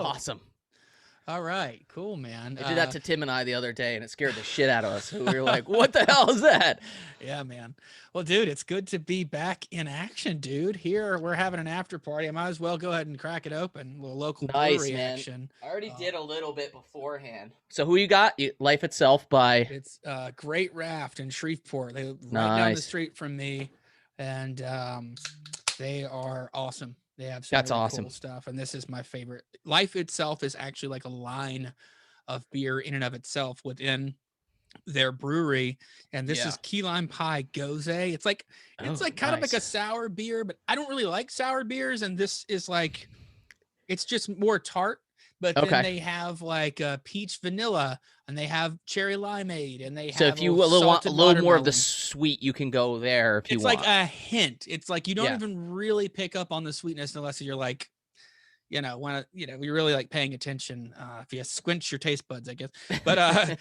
awesome. All right, cool, man. I did that to Tim and I the other day, and it scared the shit out of us. We were like, what the hell is that? Yeah, man. Well, dude, it's good to be back in action, dude. Here, we're having an after party. I might as well go ahead and crack it open. A little local brewery Man. action. I already did a little bit beforehand. So who you got? Life Itself by... It's Great Raft in Shreveport. They're right down the street from me, and they are awesome. They have some really cool stuff, and this is my favorite. Life Itself is actually like a line of beer in and of itself within their brewery, and this is key lime pie gose. It's like kind of like a sour beer, but I don't really like sour beers, and this is like it's just more tart. But then they have like peach vanilla, and they have cherry limeade, and they have. So if you want a little more of the sweet, you can go there. If you want, it's like a hint. It's like you don't even really pick up on the sweetness unless you're like, you're really like paying attention. If you squinch your taste buds, I guess. But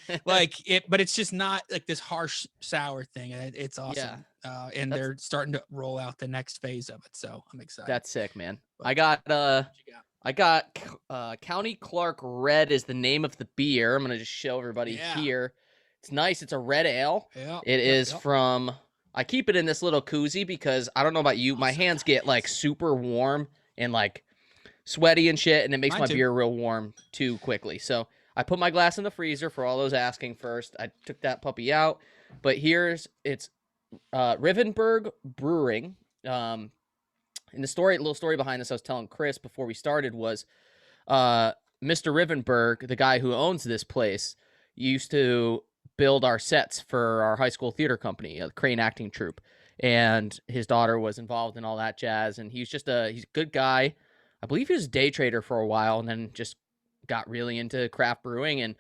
but it's just not like this harsh sour thing. It's awesome. And they're starting to roll out the next phase of it, so I'm excited. That's sick, man. I got County Clark Red is the name of the beer. I'm going to just show everybody here. It's nice. It's a red ale. Yeah. It is from, I keep it in this little koozie because I don't know about you. My hands get like super warm and like sweaty and shit. And it makes my beer real warm too quickly. So I put my glass in the freezer for all those asking first. I took that puppy out, but it's Rivenberg Brewing. And the little story behind this I was telling Chris before we started was Mr. Rivenberg, the guy who owns this place, used to build our sets for our high school theater company, the Crane Acting Troupe. And his daughter was involved in all that jazz. And he's a good guy. I believe he was a day trader for a while and then just got really into craft brewing. And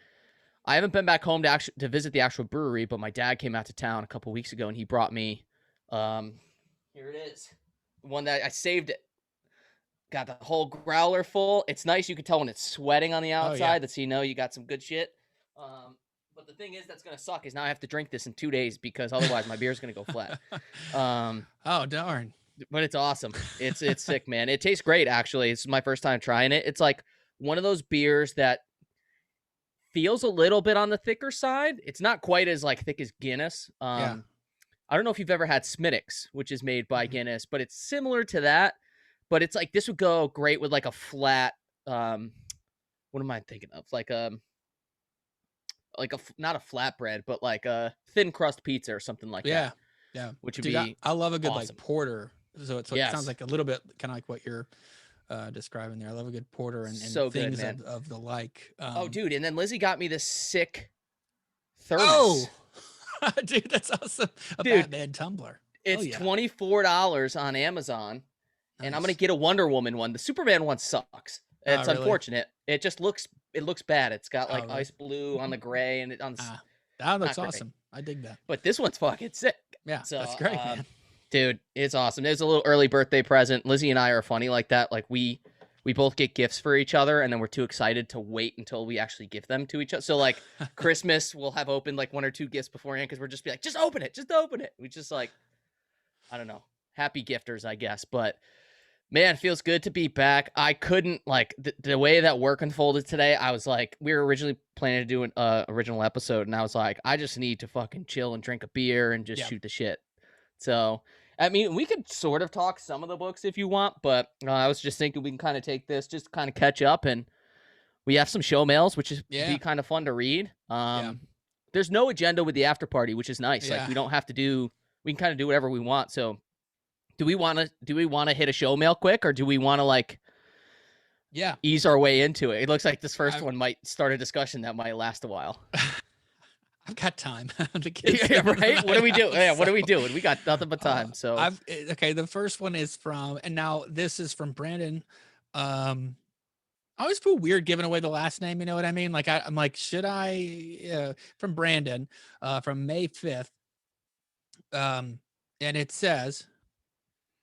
I haven't been back home to visit the actual brewery, but my dad came out to town a couple weeks ago and he brought me, here it is. One that I saved it. Got the whole growler full. It's nice. You can tell when it's sweating on the outside. That's you got some good shit. But the thing is that's going to suck is now I have to drink this in 2 days because otherwise my beer's going to go flat. Oh, darn. But it's awesome. It's sick, man. It tastes great, actually. It's my first time trying it. It's like one of those beers that feels a little bit on the thicker side. It's not quite as like thick as Guinness. I don't know if you've ever had Smittix, which is made by Guinness, but it's similar to that. But it's like this would go great with like a flat. What am I thinking of? Like not a flatbread, but like a thin crust pizza or something like that. Yeah, which would be. I love a good like porter. So it sounds like a little bit kind of like what you're describing there. I love a good porter and so things good, of the like. Oh, dude! And then Lizzie got me this sick thermos. Oh. Dude, that's awesome. Batman tumbler. It's $24 on Amazon, and I'm going to get a Wonder Woman one. The Superman one sucks. It's unfortunate. It just looks bad. It's got like ice blue on the gray, and that looks awesome. I dig that. But this one's fucking sick. Yeah, so, that's great, man. Dude, it's awesome. There's a little early birthday present. Lizzie and I are funny like that. Like we both get gifts for each other, and then we're too excited to wait until we actually give them to each other. So, like, Christmas, we'll have opened, like, 1 or 2 gifts beforehand because we're just be like, just open it. Just open it. We just, like, I don't know. Happy gifters, I guess. But, man, it feels good to be back. I couldn't, like, the way that work unfolded today, I was like, we were originally planning to do an original episode, and I was like, I just need to fucking chill and drink a beer and just shoot the shit. So... I mean, we could sort of talk some of the books if you want, but I was just thinking we can kind of take this, just kind of catch up, and we have some show mails, which is be kind of fun to read. There's no agenda with the after party, which is nice. Like we don't have to we can kind of do whatever we want. So do we want to hit a show mail quick, or do we want to like ease our way into it? It looks like this first one might start a discussion that might last a while. I've got time. Right? What do we do? Yeah, what are we doing? We got nothing but time. So the first one is from, and now this is from Brandon. I always feel weird giving away the last name. You know what I mean? Like I'm like, should I? From Brandon, from May 5th. And it says.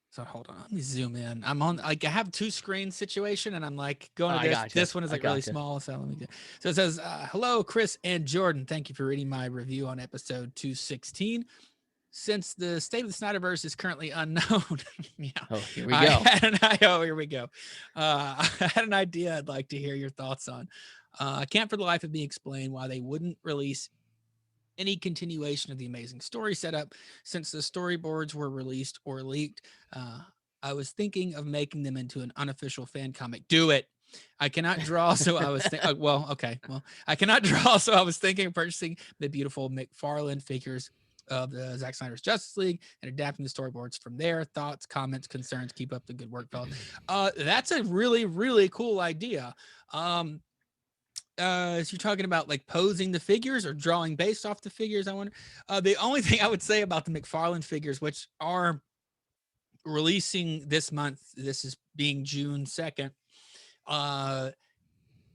So hold on, let me zoom in. I'm on like I have 2 screen situation, and I'm like going to this. This one is like really small, so let me do. So it says, "Hello, Chris and Jordan. Thank you for reading my review on episode 216. since the state of the Snyderverse is currently unknown, yeah. Oh, here we go. Here we go. I had an idea I'd like to hear your thoughts on. I can't for the life of me explain why they wouldn't release any continuation of the amazing story setup since the storyboards were released or leaked. I was thinking of making them into an unofficial fan comic. Do it. I cannot draw, so I was thinking. Well, okay. Well, I cannot draw, so I was thinking of purchasing the beautiful McFarlane figures of the Zack Snyder's Justice League and adapting the storyboards from there. Thoughts, comments, concerns. Keep up the good work, fellas. That's a really, really cool idea. So you're talking about like posing the figures or drawing based off the figures. I wonder. The only thing I would say about the McFarlane figures, which are releasing this month, this is being June 2nd.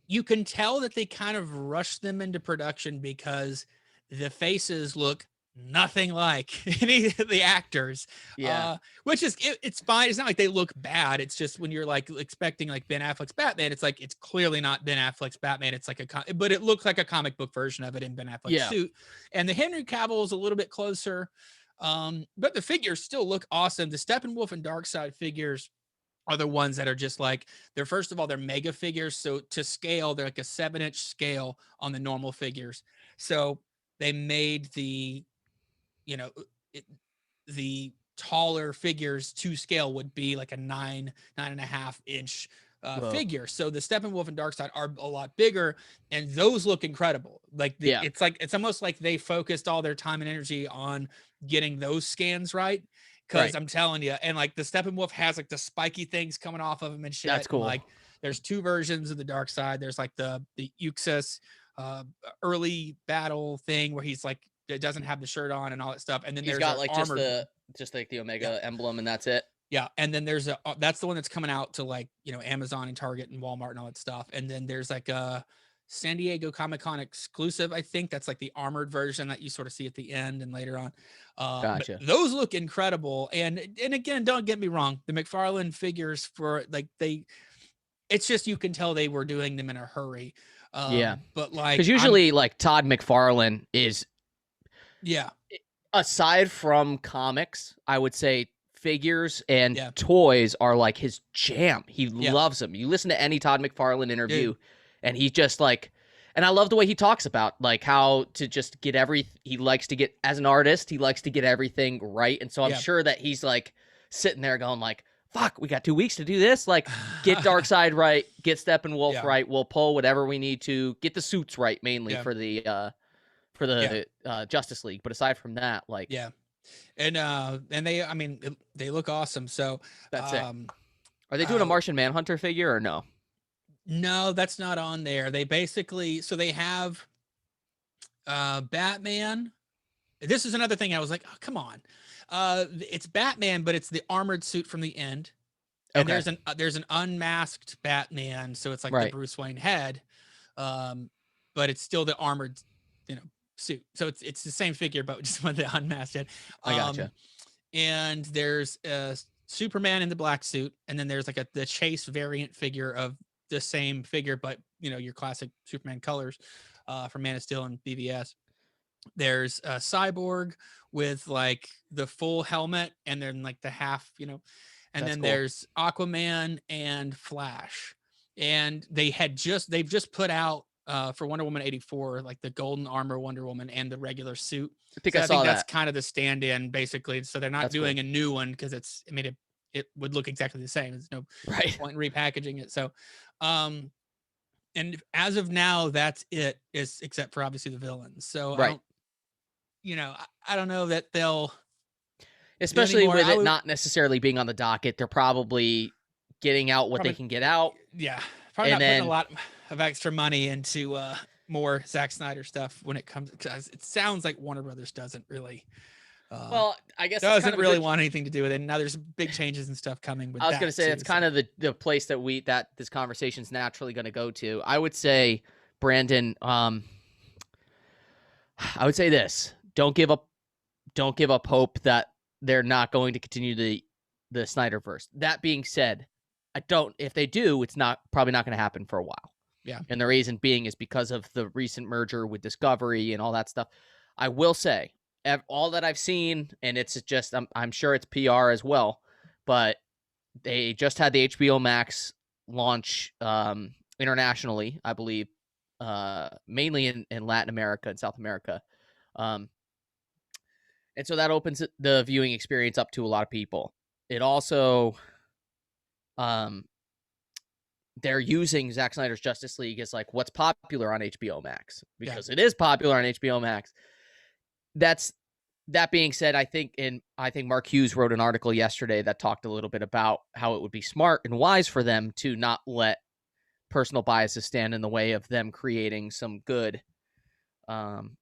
You can tell that they kind of rushed them into production because the faces look nothing like any of the actors. Yeah. Which is, it's fine. It's not like they look bad. It's just when you're like expecting like Ben Affleck's Batman, it's like, it's clearly not Ben Affleck's Batman. It's like but it looks like a comic book version of it in Ben Affleck's suit. And the Henry Cavill is a little bit closer. But the figures still look awesome. The Steppenwolf and Darkseid figures are the ones that are just like, they're, first of all, they're mega figures. So to scale, they're like a 7-inch scale on the normal figures. So they made the, the taller figures to scale would be like a 9.5 inch figure. So the Steppenwolf and Darkseid are a lot bigger, and those look incredible. Like it's almost like they focused all their time and energy on getting those scans right. Because I'm telling you, and like the Steppenwolf has like the spiky things coming off of him and shit. That's cool. And, like there's 2 versions of the Darkseid. There's like the Uxas early battle thing where he's like, it doesn't have the shirt on and all that stuff. And then he's got like just like the Omega emblem, and that's it. Yeah. And then there's that's the one that's coming out to like, Amazon and Target and Walmart and all that stuff. And then there's like a San Diego Comic-Con exclusive, I think. That's like the armored version that you sort of see at the end and later on. Gotcha. Those look incredible. And again, don't get me wrong, the McFarlane figures it's just, you can tell they were doing them in a hurry. But like, because usually like Todd McFarlane is, yeah, aside from comics, I would say figures and toys are like his jam. He loves them. You listen to any Todd McFarlane interview, and he's just like, and I love the way he talks about like how to just get he likes to get, as an artist, he likes to get everything right. And so I'm sure that he's like sitting there going like, fuck, we got 2 weeks to do this. Like, get Darkseid right, get Steppenwolf right. We'll pull whatever we need to get the suits right, mainly for the Justice League. But aside from that, like, and they, I mean, they look awesome. So that's it. Are they doing a Martian Manhunter figure or no? No, that's not on there. They basically, so they have Batman. This is another thing I was like, oh, come on. It's Batman, but it's the armored suit from the end. And there's an unmasked Batman, so it's like the Bruce Wayne head. But it's still the armored, suit. So it's the same figure, but just with the unmasked head. I gotcha. And there's Superman in the black suit, and then there's like the Chase variant figure of the same figure, but your classic Superman colors from Man of Steel and BVS. There's a Cyborg with like the full helmet and then like the half, and that's then cool. There's Aquaman and Flash, and they've just put out for Wonder Woman 84 like the golden armor Wonder Woman and the regular suit. I think that's kind of the stand-in basically. So they're not doing a new one because it would look exactly the same. There's no point in repackaging it. So, and as of now, that's it, except for obviously the villains. So I don't know that they'll, especially with it not necessarily being on the docket. They're probably getting out what they can get out. Yeah, probably putting a lot of extra money into more Zack Snyder stuff when it comes, because it sounds like Warner Brothers doesn't really. Well, I guess doesn't really want anything to do with it. And now there's big changes and stuff coming. I was going to say it's kind of the place that this conversation's naturally going to go to. I would say, Brandon, I would say this: don't give up hope that they're not going to continue the Snyderverse. That being said, if they do, it's probably not going to happen for a while. Yeah. And the reason being is because of the recent merger with Discovery and all that stuff. I will say, all that I've seen, and it's just I'm sure it's PR as well, but they just had the HBO Max launch internationally, I believe, mainly in Latin America and South America. And so that opens the viewing experience up to a lot of people. It also, they're using Zack Snyder's Justice League as like what's popular on HBO Max, because it is popular on HBO Max. That being said, I think Mark Hughes wrote an article yesterday that talked a little bit about how it would be smart and wise for them to not let personal biases stand in the way of them creating some good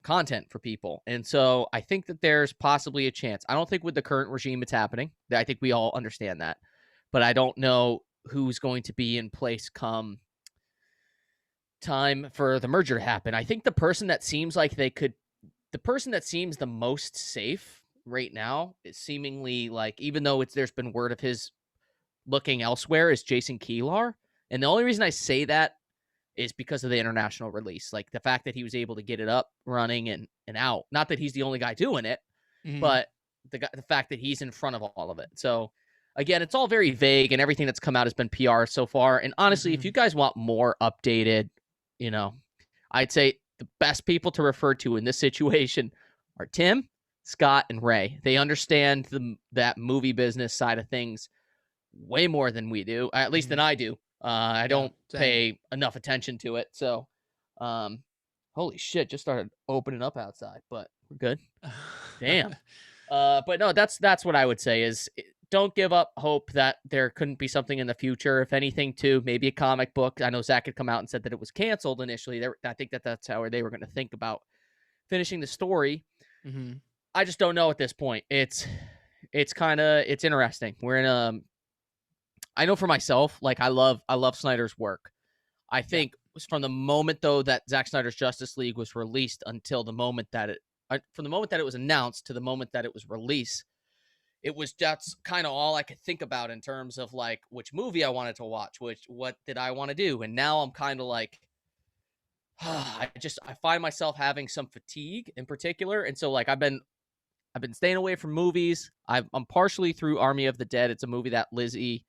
content for people. And so I think that there's possibly a chance. I don't think with the current regime it's happening. I think we all understand that. But I don't know who's going to be in place come time for the merger to happen. I think the person that seems the most safe right now is seemingly like, even though there's been word of his looking elsewhere, is Jason Kilar. And the only reason I say that is because of the international release. Like the fact that he was able to get it up, running and out. Not that he's the only guy doing it, but the fact that he's in front of all of it. So again, it's all very vague, and everything that's come out has been PR so far. And honestly, if you guys want more updated, I'd say the best people to refer to in this situation are Tim, Scott, and Ray. They understand that movie business side of things way more than we do, at least than I do. I don't pay enough attention to it. So, holy shit, just started opening up outside, but we're good. Damn. But no, that's what I would say is don't give up hope that there couldn't be something in the future. If anything, too, maybe a comic book. I know Zach had come out and said that it was canceled initially. I think that's how they were going to think about finishing the story. I just don't know at this point. It's interesting. We're in I know for myself, like I love Snyder's work. I think from the moment though that Zack Snyder's Justice League was released until the moment that from the moment that it was announced to the moment that it was released, that's kind of all I could think about in terms of like which movie I wanted to watch, what did I want to do. And now I'm kind of like, I find myself having some fatigue in particular. And so like I've been staying away from movies. I'm partially through Army of the Dead. It's a movie that Lizzie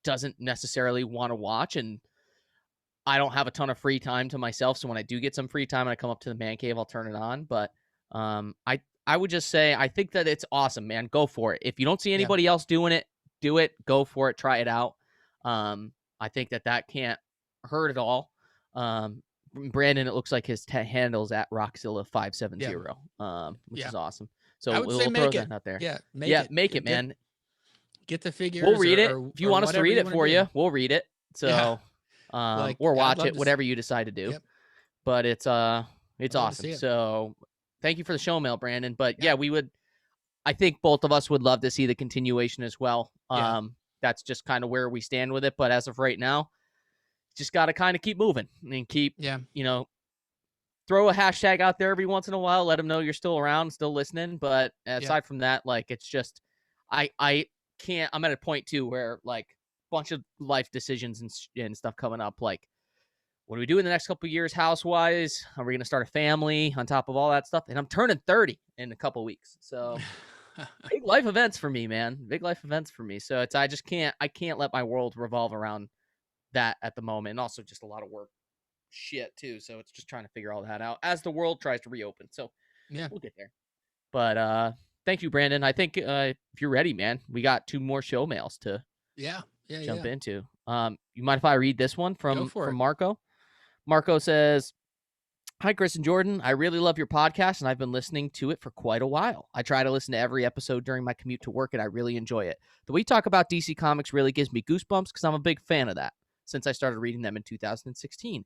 doesn't necessarily want to watch, and I don't have a ton of free time to myself. So when I do get some free time and I come up to the man cave, I'll turn it on. But I would just say I think that it's awesome, man. Go for it. If you don't see anybody else doing it, do it. Go for it. Try it out. I think that can't hurt at all. Brandon, it looks like his handle's at Rockzilla570, which is awesome. So we'll throw that out there. Yeah, make it, man. Get the figures. We'll read it. If you want us to read it for you, we'll read it. So, or watch it, whatever you decide to do. Yep. But it's awesome. So thank you for the show mail, Brandon. But I think both of us would love to see the continuation as well. That's just kind of where we stand with it. But as of right now, just got to kind of keep moving and keep, throw a hashtag out there every once in a while. Let them know you're still around, still listening. But aside from that, like, it's just, I can't, I'm at a point too where like a bunch of life decisions and stuff coming up. Like, what do we do in the next couple of years house-wise? Are we going to start a family on top of all that stuff? And I'm turning 30 in a couple of weeks. So big life events for me, man. Big life events for me. So I can't let my world revolve around that at the moment. And also just a lot of work shit too. So it's just trying to figure all that out as the world tries to reopen. So we'll get there. But thank you, Brandon. I think if you're ready, man, we got 2 more show mails to jump into. You mind if I read this one from Marco? Marco says, "Hi, Chris and Jordan. I really love your podcast, and I've been listening to it for quite a while. I try to listen to every episode during my commute to work, and I really enjoy it. The way you talk about DC Comics really gives me goosebumps because I'm a big fan of that since I started reading them in 2016.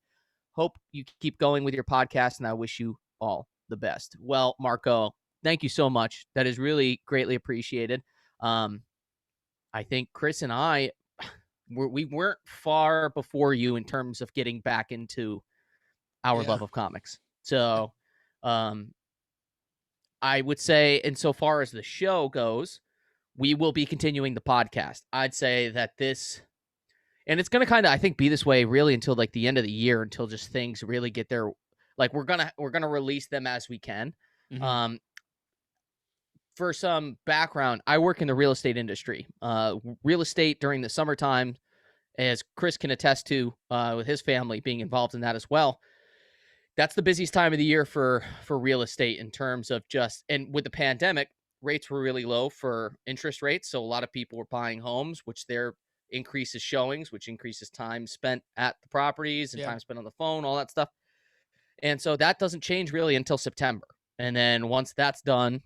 Hope you keep going with your podcast, and I wish you all the best." Well, Marco, thank you so much. That is really greatly appreciated. I think Chris and I, we weren't far before you in terms of getting back into our love of comics. So I would say, insofar as the show goes, we will be continuing the podcast. I'd say that this, and it's going to kind of, I think, be this way really until like the end of the year, until just things really get there. Like we're going to release them as we can. Mm-hmm. For some background, I work in the real estate industry. Real estate during the summertime, as Chris can attest to, with his family being involved in that as well. That's the busiest time of the year for real estate in terms of and with the pandemic, rates were really low for interest rates. So a lot of people were buying homes, which their increases showings, which increases time spent at the properties and time spent on the phone, all that stuff. And so that doesn't change really until September. And then once that's done,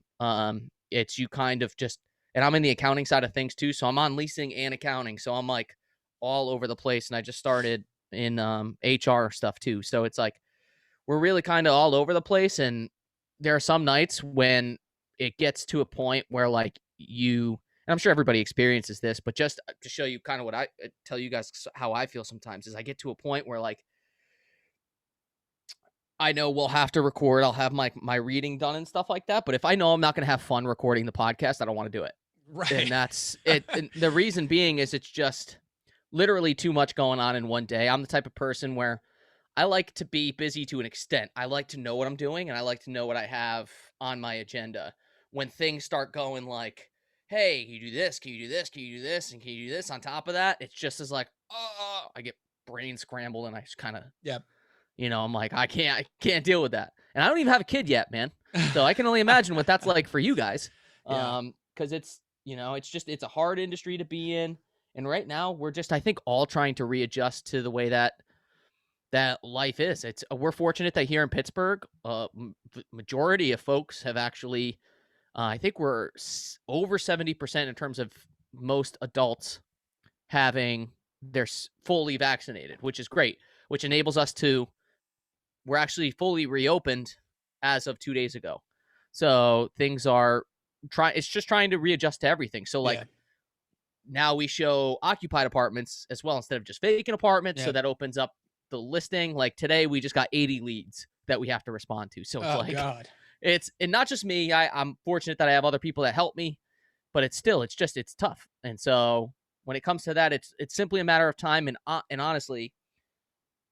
it's you kind of just, and I'm in the accounting side of things too. So I'm on leasing and accounting. So I'm like all over the place. And I just started in HR stuff too. So it's like, we're really kind of all over the place. And there are some nights when it gets to a point where like and I'm sure everybody experiences this, but just to show you kind of what I tell you guys how I feel sometimes is I get to a point where like, I know we'll have to record. I'll have my reading done and stuff like that. But if I know I'm not going to have fun recording the podcast, I don't want to do it. Right. And that's it. And the reason being is it's just literally too much going on in one day. I'm the type of person where I like to be busy to an extent. I like to know what I'm doing and I like to know what I have on my agenda. When things start going like, hey, can you do this? Can you do this? Can you do this? And can you do this on top of that? It's just as like, oh, I get brain scrambled and I just kind of, I'm like, I can't deal with that. And I don't even have a kid yet, man. So I can only imagine what that's like for you guys. Cause it's, it's a hard industry to be in. And right now we're just, I think, all trying to readjust to the way that life is. We're fortunate that here in Pittsburgh, majority of folks have actually, I think we're over 70% in terms of most adults having they're fully vaccinated, which is great, which enables us we're actually fully reopened as of 2 days ago. So things are it's just trying to readjust to everything. So like now we show occupied apartments as well instead of just vacant apartments. So that opens up the listing. Like today we just got 80 leads that we have to respond to. So it's and not just me. I'm fortunate that I have other people that help me, but it's tough. And so when it comes to that, it's simply a matter of time. And honestly,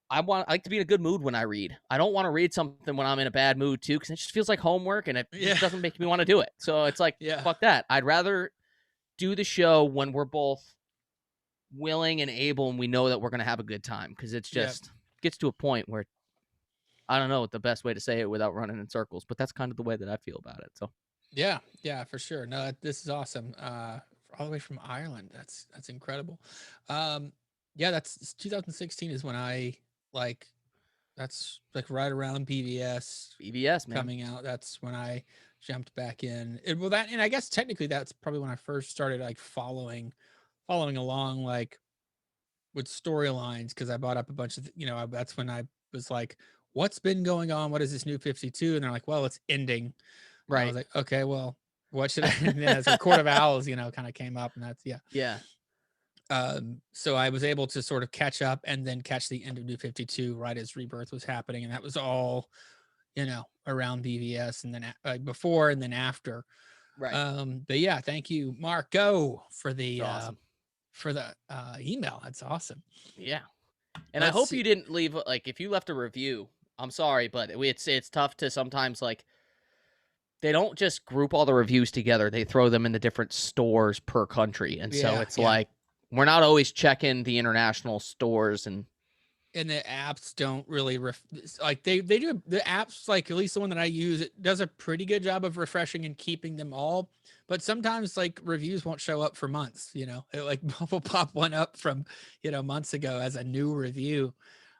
I like to be in a good mood when I read. I don't want to read something when I'm in a bad mood too, because it just feels like homework and it just doesn't make me want to do it. So it's like, fuck that. I'd rather do the show when we're both willing and able and we know that we're going to have a good time, because it's just gets to a point where I don't know what the best way to say it without running in circles, but that's kind of the way that I feel about it. So yeah, for sure. No, this is awesome. All the way from Ireland. That's incredible. That's 2016 is when I that's like right around BVS man. coming out. That's when I jumped back in. And I guess technically that's probably when I first started like following along like with storylines, because I bought up a bunch of that's when I was like, what's been going on? What is this new 52? And they're like, well, it's ending. Right. And I was like, okay, well, what should I? And so Court of Owls, kind of came up, and that's so I was able to sort of catch up and then catch the end of New 52 right as Rebirth was happening, and that was all around BVS, and then before and then after. Right. But yeah, thank you, Marco, for the awesome. For the email. That's awesome. Yeah. And I hope you didn't leave, like, if you left a review, I'm sorry, but it's tough to sometimes, like, they don't just group all the reviews together. They throw them in the different stores per country. And so it's like, we're not always checking the international stores, and the apps don't really like they do. The apps, like at least the one that I use, it does a pretty good job of refreshing and keeping them all. But sometimes like reviews won't show up for months. It like will pop one up from months ago as a new review,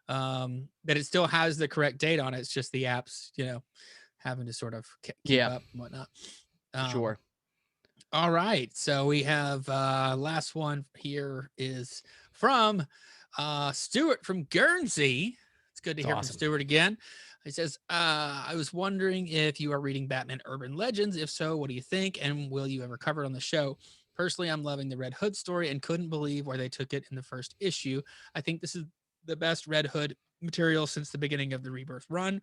that it still has the correct date on it. It's just the apps having to sort of keep up and whatnot. Sure. All right, so we have last one here is from Stuart from Guernsey. It's good to hear from Stuart again. He says, I was wondering if you are reading Batman Urban Legends. If so, what do you think? And will you ever cover it on the show? Personally, I'm loving the Red Hood story and couldn't believe where they took it in the first issue. I think this is the best Red Hood material since the beginning of the Rebirth run.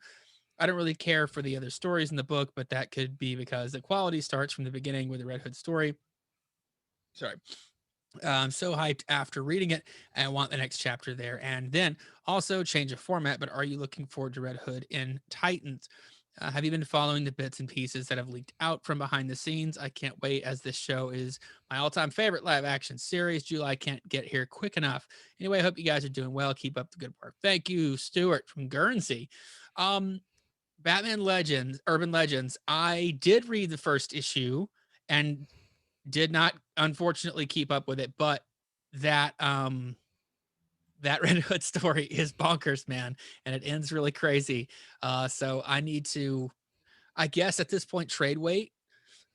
I don't really care for the other stories in the book, but that could be because the quality starts from the beginning with the Red Hood story. Sorry. I'm so hyped after reading it, and I want the next chapter there. And then also change of format, but are you looking forward to Red Hood in Titans? Have you been following the bits and pieces that have leaked out from behind the scenes? I can't wait, as this show is my all-time favorite live action series. July can't get here quick enough. Anyway, I hope you guys are doing well. Keep up the good work. Thank you, Stuart from Guernsey. Batman Legends, Urban Legends. I did read the first issue and did not, unfortunately, keep up with it, but that that Red Hood story is bonkers, man, and it ends really crazy. So I need to, I guess at this point, trade wait.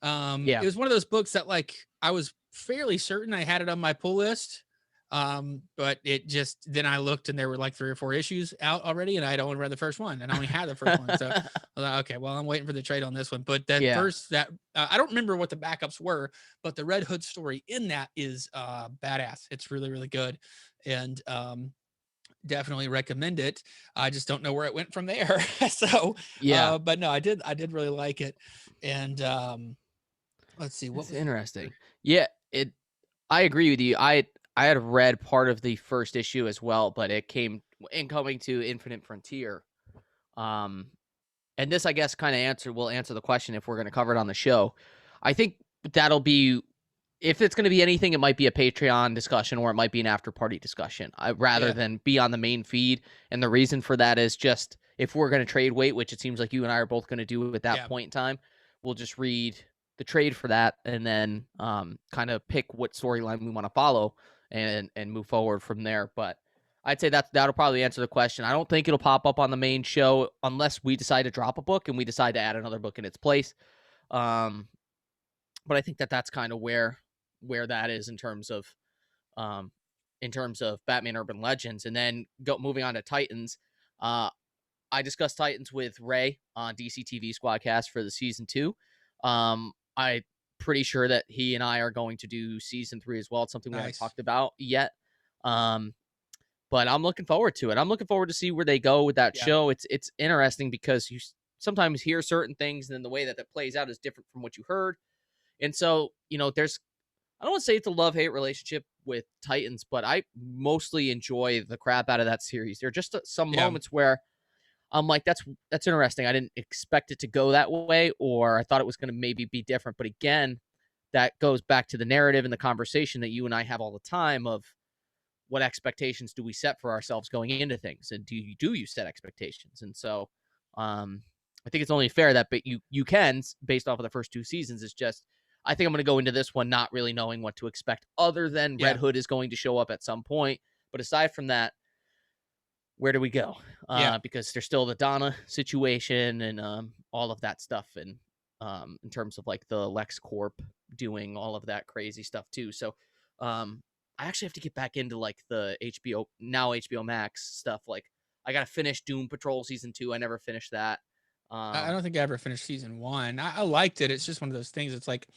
It was one of those books that like I was fairly certain I had it on my pull list. But it just, then I looked and there were like 3 or 4 issues out already, and I'd only read the first one and I only had the first one. So I was like, okay, well, I'm waiting for the trade on this one. But that I don't remember what the backups were, but the Red Hood story in that is badass. It's really, really good. And definitely recommend it. I just don't know where it went from there. So but no, I did really like it. And let's see, what's interesting. I agree with you. I had read part of the first issue as well, but it came in coming to Infinite Frontier. And this, I guess, kind of will answer the question if we're going to cover it on the show. I think that'll be, if it's going to be anything, it might be a Patreon discussion or it might be an after party discussion rather than be on the main feed. And the reason for that is just if we're going to trade wait, which it seems like you and I are both going to do at that point in time, we'll just read the trade for that and then kind of pick what storyline we want to follow and move forward from there. But I'd say that'll probably answer the question. I don't think it'll pop up on the main show unless we decide to drop a book and we decide to add another book in its place. But I think that's kind of where that is in terms of Batman Urban Legends. And then moving on to Titans. I discussed Titans with Ray on DC TV Squadcast for the season 2. I'm pretty sure that he and I are going to do season 3 as well. It's something we haven't talked about yet. But I'm looking forward to it. I'm looking forward to see where they go with that show. It's interesting because you sometimes hear certain things and then the way that plays out is different from what you heard. And so, I don't want to say it's a love-hate relationship with Titans, but I mostly enjoy the crap out of that series. There are just some moments where I'm like, that's interesting. I didn't expect it to go that way, or I thought it was going to maybe be different. But again, that goes back to the narrative and the conversation that you and I have all the time of what expectations do we set for ourselves going into things, and do you set expectations? And so I think it's only fair that you can, based off of the first 2 seasons, is just, I think I'm going to go into this one not really knowing what to expect other than Red Hood is going to show up at some point. But aside from that, where do we go? Because there's still the Donna situation and all of that stuff. And in terms of like the LexCorp doing all of that crazy stuff too. So I actually have to get back into like the HBO Max stuff. Like I got to finish Doom Patrol season 2. I never finished that. I don't think I ever finished season 1. I liked it. It's just one of those things. It's like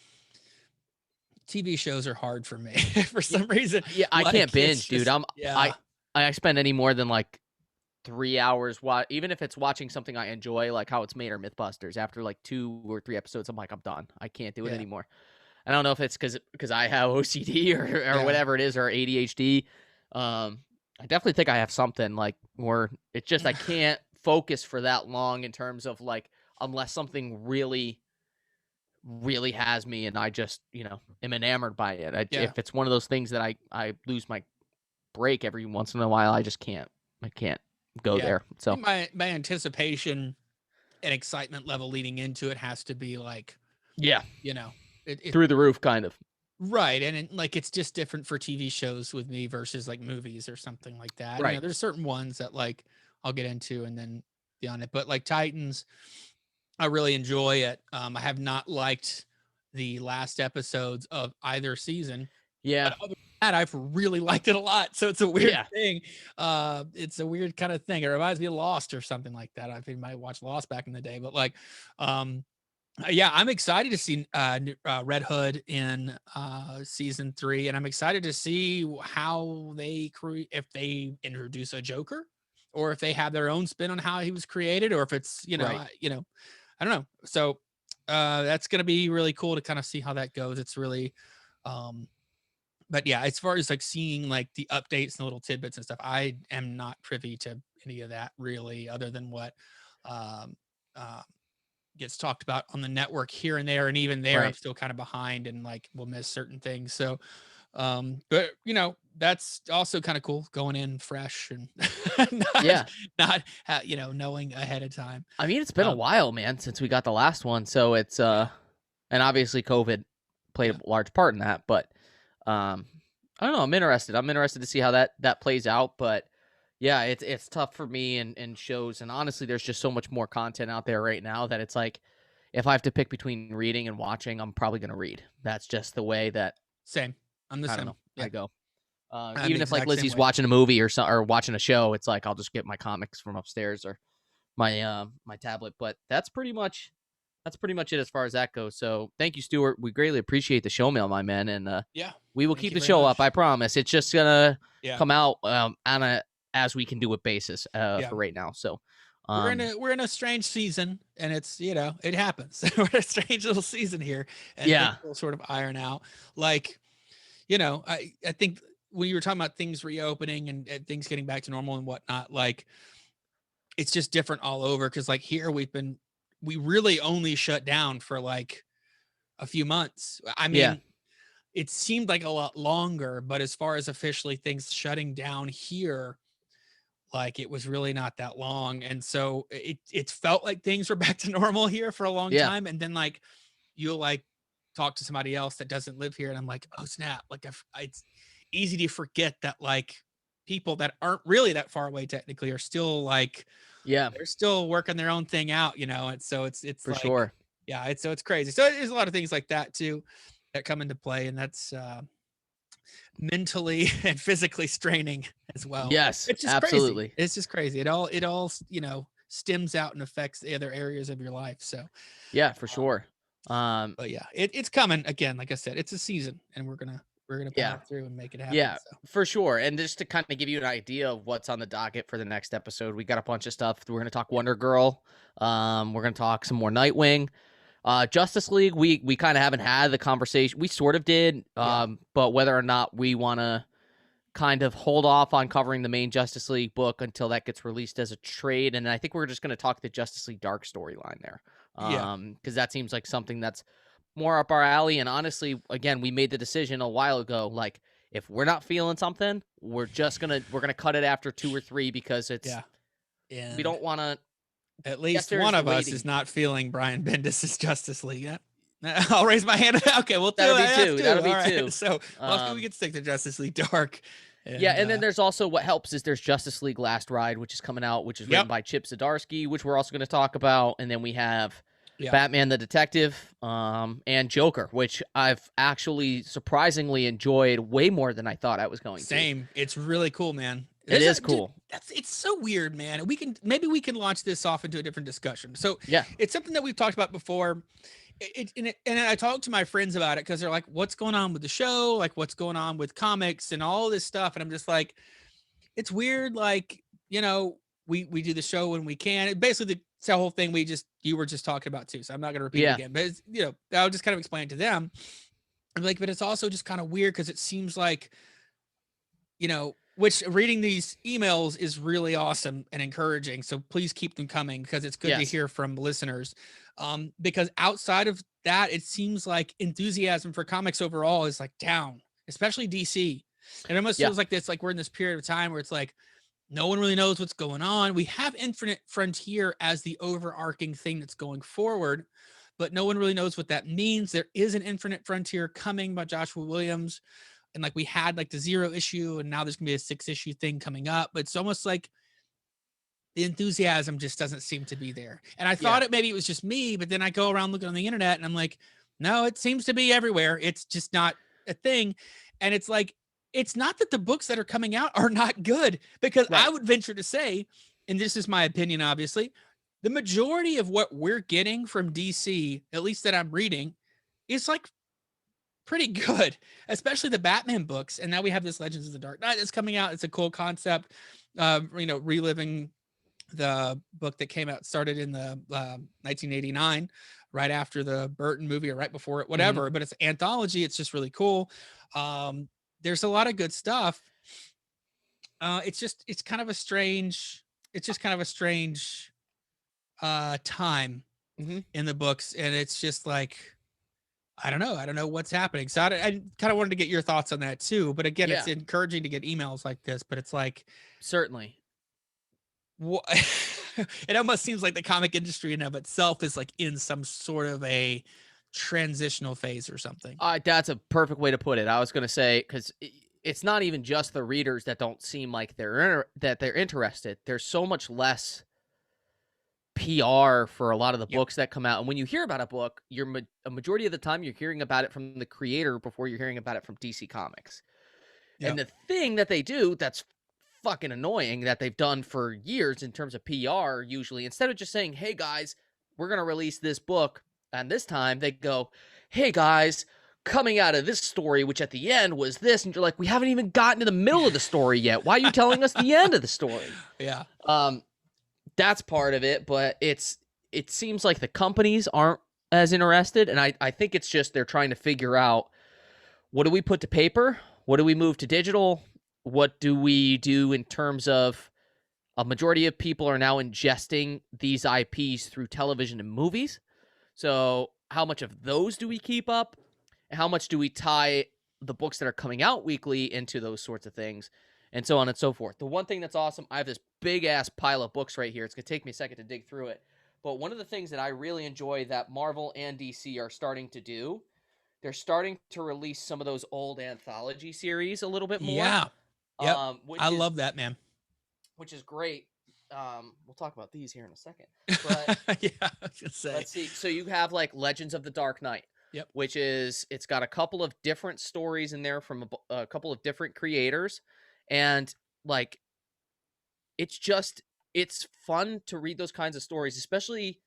TV shows are hard for me for some reason. Yeah, I can't binge, dude. I spend any more than like 3 hours even if it's watching something I enjoy, like How It's Made or Mythbusters. After like 2 or 3 episodes, I'm like, I'm done. I can't do it anymore. I don't know if it's because I have OCD or whatever it is, or ADHD. I definitely think I have something like where it's just I can't focus for that long in terms of like, unless something really has me and I just am enamored by it. If it's one of those things that I lose my break every once in a while, I just can't go there. So my anticipation and excitement level leading into it has to be like through the roof, kind of. Right. And like it's just different for TV shows with me versus like movies or something like that. Right. There's certain ones that like I'll get into and then be on it. But like Titans, I really enjoy it. I have not liked the last episodes of either season. Yeah. But other than that, I've really liked it a lot. So it's a weird thing. It's a weird kind of thing. It reminds me of Lost or something like that. I think I might watch Lost back in the day, but like, I'm excited to see Red Hood in season 3, and I'm excited to see how if they introduce a Joker, or if they have their own spin on how he was created, or if it's I don't know. So that's gonna be really cool to kind of see how that goes. It's really, but yeah, as far as like seeing like the updates and little tidbits and stuff, I am not privy to any of that really, other than what gets talked about on the network here and there, and even there I'm still kind of behind and like will miss certain things. So but you know, that's also kind of cool going in fresh and not you know, knowing ahead of time. I mean, it's been a while, man, since we got the last one, so it's and obviously COVID played a large part in that, but I don't know, I'm interested to see how that plays out, but yeah, it's tough for me and shows, and honestly there's just so much more content out there right now that it's like if I have to pick between reading and watching, I'm probably going to read. That's just the way that same. I'm the same. I don't know. Yeah. I go. Even if like Lizzie's watching a movie or watching a show, it's like I'll just get my comics from upstairs or my my tablet. But that's pretty much it as far as that goes. So thank you, Stuart. We greatly appreciate the show mail, my man, and we will keep the show up. I promise. It's just gonna come out on a as we can do it basis for right now. So we're in a strange season, and it's, you know, it happens. We're in a strange little season here, and we'll sort of iron out. Like, you know, I think when you were talking about things reopening and things getting back to normal and whatnot, like it's just different all over. Cause like here we really only shut down for like a few months. I mean, it seemed like a lot longer, but as far as officially things shutting down here, like it was really not that long. And so it felt like things were back to normal here for a long time. And then like, you'll like talk to somebody else that doesn't live here. And I'm like, oh snap. Like it's easy to forget that like people that aren't really that far away technically are still like, they're still working their own thing out, you know? And so it's for like, sure. Yeah. It's crazy. So there's a lot of things like that too, that come into play. And that's mentally and physically straining as well. Yes, it's just absolutely. Crazy. It's just crazy. It all, you know, stems out and affects the other areas of your life. So yeah, for sure. But yeah, it's coming again. Like I said, it's a season, and we're gonna power through and make it happen. Yeah, for sure. And just to kind of give you an idea of what's on the docket for the next episode, we got a bunch of stuff. We're gonna talk Wonder Girl. We're gonna talk some more Nightwing. Justice League, we kind of haven't had the conversation. We sort of did, but whether or not we want to kind of hold off on covering the main Justice League book until that gets released as a trade, and I think we're just going to talk the Justice League Dark storyline there, because that seems like something that's more up our alley. And honestly, again, we made the decision a while ago, like if we're not feeling something, we're gonna cut it after 2 or 3 because it's we don't want to. At least one of us is not feeling Brian Bendis' Justice League. I'll raise my hand. Okay, we'll do it. That'll be two. So we can stick to Justice League Dark. And then there's also what helps is there's Justice League Last Ride, which is coming out, which is written by Chip Zdarsky, which we're also going to talk about. And then we have Batman the Detective and Joker, which I've actually surprisingly enjoyed way more than I thought I was going to. Same. It's really cool, man. It is cool. It's so weird, man. Maybe we can launch this off into a different discussion. So it's something that we've talked about before. And I talked to my friends about it because they're like, what's going on with the show? Like, what's going on with comics and all this stuff? And I'm just like, it's weird. Like, you know, we do the show when we can. Basically, the whole thing you were just talking about too. So I'm not going to repeat it again. But, it's, you know, I'll just kind of explain it to them. I'm like, but it's also just kind of weird because it seems like, you know, which reading these emails is really awesome and encouraging. So please keep them coming because it's good to hear from listeners. Because outside of that, it seems like enthusiasm for comics overall is like down, especially DC. It almost feels like this, like we're in this period of time where it's like, no one really knows what's going on. We have Infinite Frontier as the overarching thing that's going forward, but no one really knows what that means. There is an Infinite Frontier coming by Joshua Williams. And like we had like the 0 issue and now there's gonna be a 6-issue thing coming up, but it's almost like the enthusiasm just doesn't seem to be there. And I thought maybe it was just me, but then I go around looking on the internet and I'm like, no, it seems to be everywhere. It's just not a thing. And it's like, it's not that the books that are coming out are not good, because I would venture to say, and this is my opinion, obviously, the majority of what we're getting from DC, at least that I'm reading, is like pretty good, especially the Batman books. And now we have this Legends of the Dark Knight that's coming out. It's a cool concept, you know, reliving the book that started in the 1989, right after the Burton movie or right before it, whatever. But it's an anthology. It's just really cool. There's a lot of good stuff. It's kind of a strange time in the books, and it's just like, I don't know what's happening. So I kind of wanted to get your thoughts on that too. But again, it's encouraging to get emails like this, but it's like, certainly, what it almost seems like the comic industry in of itself is like in some sort of a transitional phase or something. That's a perfect way to put it. I was going to say, because it's not even just the readers that don't seem like they're interested. There's so much less PR for a lot of the books that come out. And when you hear about a book, a majority of the time you're hearing about it from the creator before you're hearing about it from DC Comics. And the thing that they do that's fucking annoying that they've done for years in terms of PR, usually, instead of just saying, hey guys, we're going to release this book, and this time they go, hey guys, coming out of this story, which at the end was this, and you're like, we haven't even gotten to the middle of the story yet. Why are you telling us the end of the story? Yeah. That's part of it, but it seems like the companies aren't as interested, and I think it's just they're trying to figure out, what do we put to paper? What do we move to digital? What do we do in terms of a majority of people are now ingesting these IPs through television and movies? So how much of those do we keep up? And how much do we tie the books that are coming out weekly into those sorts of things? And so on and so forth. The one thing that's awesome, I have this big-ass pile of books right here. It's going to take me a second to dig through it. But one of the things that I really enjoy that Marvel and DC are starting to do, they're starting to release some of those old anthology series a little bit more. Yeah. Yep. I love that, man. Which is great. We'll talk about these here in a second. But yeah, I was gonna say. Let's see. So you have like Legends of the Dark Knight. Yep. Which is, it's got a couple of different stories in there from a couple of different creators. And like, it's fun to read those kinds of stories, especially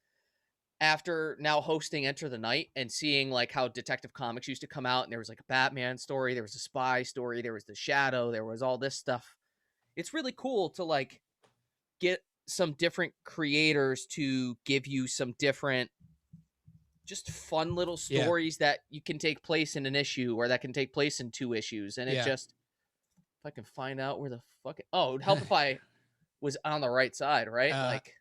after now hosting Enter the Night and seeing like how Detective Comics used to come out, and there was like a Batman story, there was a spy story, there was the Shadow, there was all this stuff. It's really cool to like get some different creators to give you some different, just fun little stories that you can take place in an issue, or that can take place in 2 issues. And it just, if I can find out where the fuck it would help if I was on the right side, right? Like,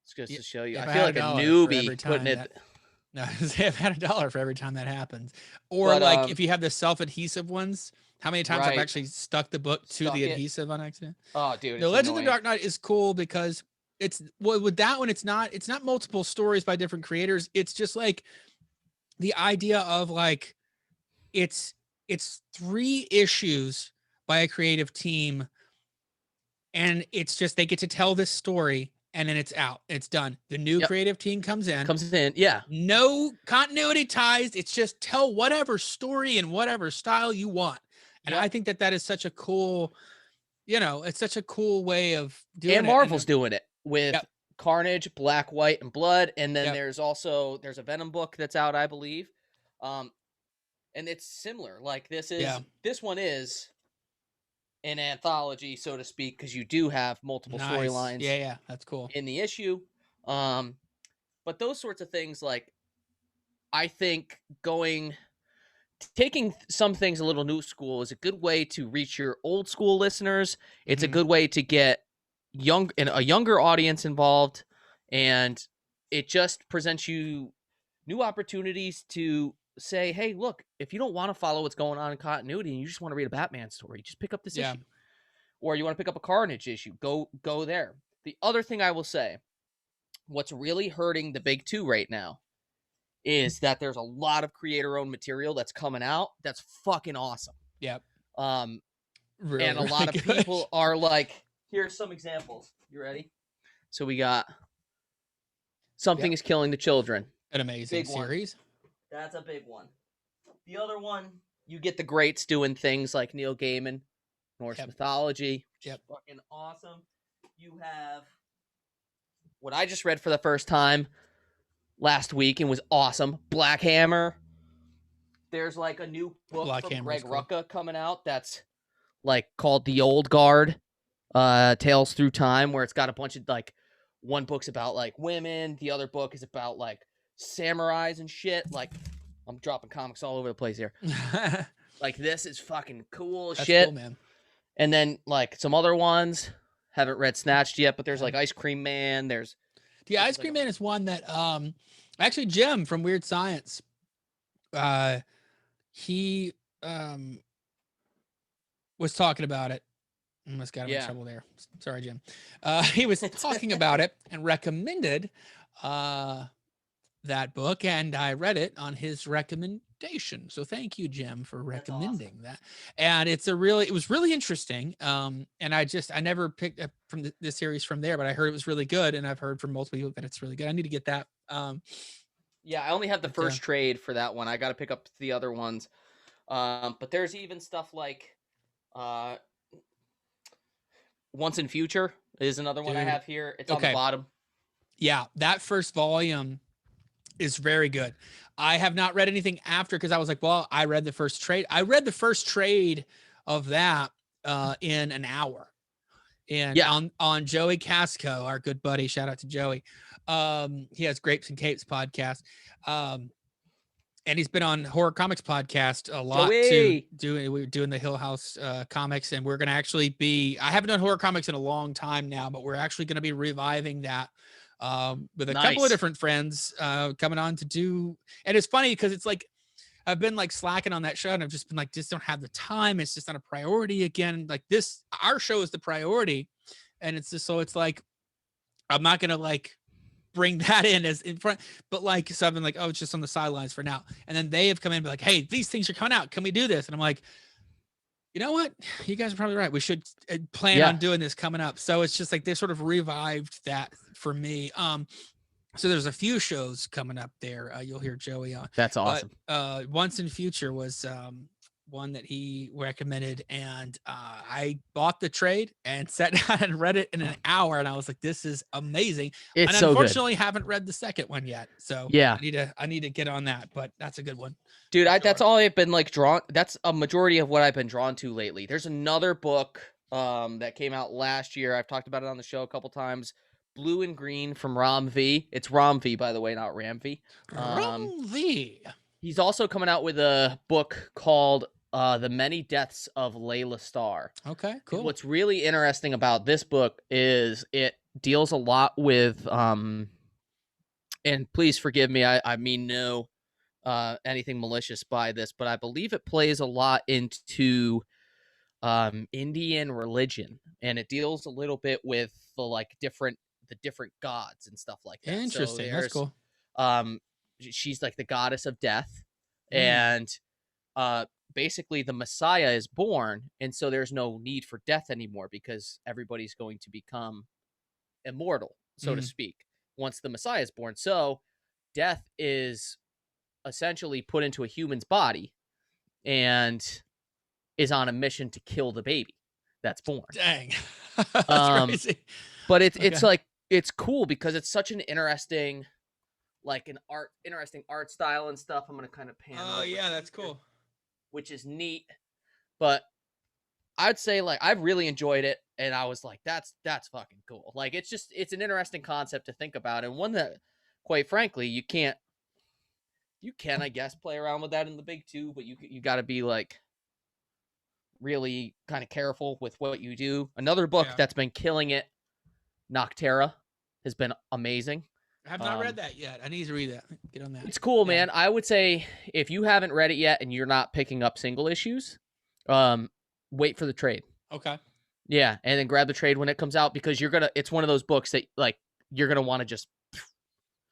it's just to show you. I feel like a newbie putting it. No, I've had $1 for every time that happens. Or like if you have the self-adhesive ones, how many times I've actually stuck the book to the adhesive on accident? Oh, dude. The Legend of the Dark Knight is cool because it's, well, with that one, it's not multiple stories by different creators. It's just like the idea of like, it's 3 issues by a creative team, and it's just, they get to tell this story, and then it's out. It's done. The new creative team comes in. Yeah. No continuity ties. It's just tell whatever story in whatever style you want. And I think that is such a cool, it's such a cool way of doing it. And Marvel's doing it with Carnage, Black, White, and Blood. And then there's a Venom book that's out, I believe. And it's similar. Like this one is an anthology, so to speak, because you do have multiple storylines. Yeah, that's cool in the issue. But those sorts of things, like, I think taking some things a little new school is a good way to reach your old school listeners. It's a good way to get a younger audience involved, and it just presents you new opportunities to say, hey, look, if you don't want to follow what's going on in continuity and you just want to read a Batman story, just pick up this issue. Or you want to pick up a Carnage issue, go there. The other thing I will say, what's really hurting the big 2 right now is that there's a lot of creator-owned material that's coming out that's fucking awesome. Yep. Really, and a lot of people are like, here's some examples. You ready? So we got Something is Killing the Children. An amazing series. That's a big one. The other one, you get the greats doing things like Neil Gaiman, Norse mythology. Fucking awesome. You have what I just read for the first time last week and was awesome. Black Hammer. There's like a new book from Greg Rucka coming out that's like called The Old Guard, Tales Through Time, where it's got a bunch of like, one book's about like women, the other book is about like samurais and shit. Like, I'm dropping comics all over the place here. Like, this is fucking cool shit. Cool, man. And then like some other ones, haven't read Snatched yet, but there's like Ice Cream Man. There's The Ice Cream Man is one that actually Jim from Weird Science, he was talking about it. Almost got him in trouble there. Sorry, Jim. He was talking about it and recommended that book, and I read it on his recommendation. So thank you, Jim, for recommending that. And it was really interesting. And I never picked up from the series from there, but I heard it was really good, and I've heard from multiple people that it's really good. I need to get that. Yeah, I only have the first trade for that one. I got to pick up the other ones. But there's even stuff like Once in Future is another one I have here. It's on the bottom. Yeah, that first volume is very good. I have not read anything after because I was like, well, I read the first trade. I read the first trade of that in an hour. And on Joey Casco, our good buddy, shout out to Joey. He has Grapes and Capes podcast. And he's been on Horror Comics podcast a lot too. We're doing the Hill House comics, and we're going to actually I haven't done horror comics in a long time now, but we're actually going to be reviving that with a couple of different friends coming on to do. And it's funny because it's like, I've been like slacking on that show, and I've just been like, just don't have the time. It's just not a priority again. Like our show is the priority. And it's just, so it's like, I'm not going to like bring that in as in front, but like, so I've been like, oh, it's just on the sidelines for now. And then they have come in and be like, hey, these things are coming out. Can we do this? And I'm like, you know what? You guys are probably right. We should plan on doing this coming up. So it's just like, they sort of revived that for me. So there's a few shows coming up there. You'll hear Joey on. That's awesome. But, Once in Future was one that he recommended, and I bought the trade and sat down and read it in an hour, and I was like, this is amazing. It's and unfortunately haven't read the second one yet. So yeah, I need to get on that, but that's a good one. Dude, that's all I've been like drawn. That's a majority of what I've been drawn to lately. There's another book that came out last year. I've talked about it on the show a couple times. Blue and Green from Ram V. It's Ram V, by the way, not Ram V. Ram V. He's also coming out with a book called The Many Deaths of Layla Starr. Okay, cool. And what's really interesting about this book is it deals a lot with, and please forgive me, I mean no anything malicious by this, but I believe it plays a lot into Indian religion, and it deals a little bit with the different gods and stuff like that. Interesting. So that's cool. She's like the goddess of death, and basically the Messiah is born, and so there's no need for death anymore because everybody's going to become immortal, so to speak, once the Messiah is born. So death is essentially put into a human's body and is on a mission to kill the baby that's born. Dang. That's crazy. But it's like, it's cool because it's such an interesting art style and stuff. I'm going to kind of pan. Oh yeah, that's cool. Which is neat. But I'd say like, I've really enjoyed it. And I was like, that's fucking cool. Like, it's an interesting concept to think about. And one that, quite frankly, you can, I guess, play around with that in the big two, but you got to be like really kind of careful with what you do. Another book that's been killing it, Noctera, has been amazing. I have not read that yet. I need to read that. Get on that. It's cool, man. I would say if you haven't read it yet and you're not picking up single issues, wait for the trade. Okay. Yeah, and then grab the trade when it comes out because it's one of those books that like you're gonna want to just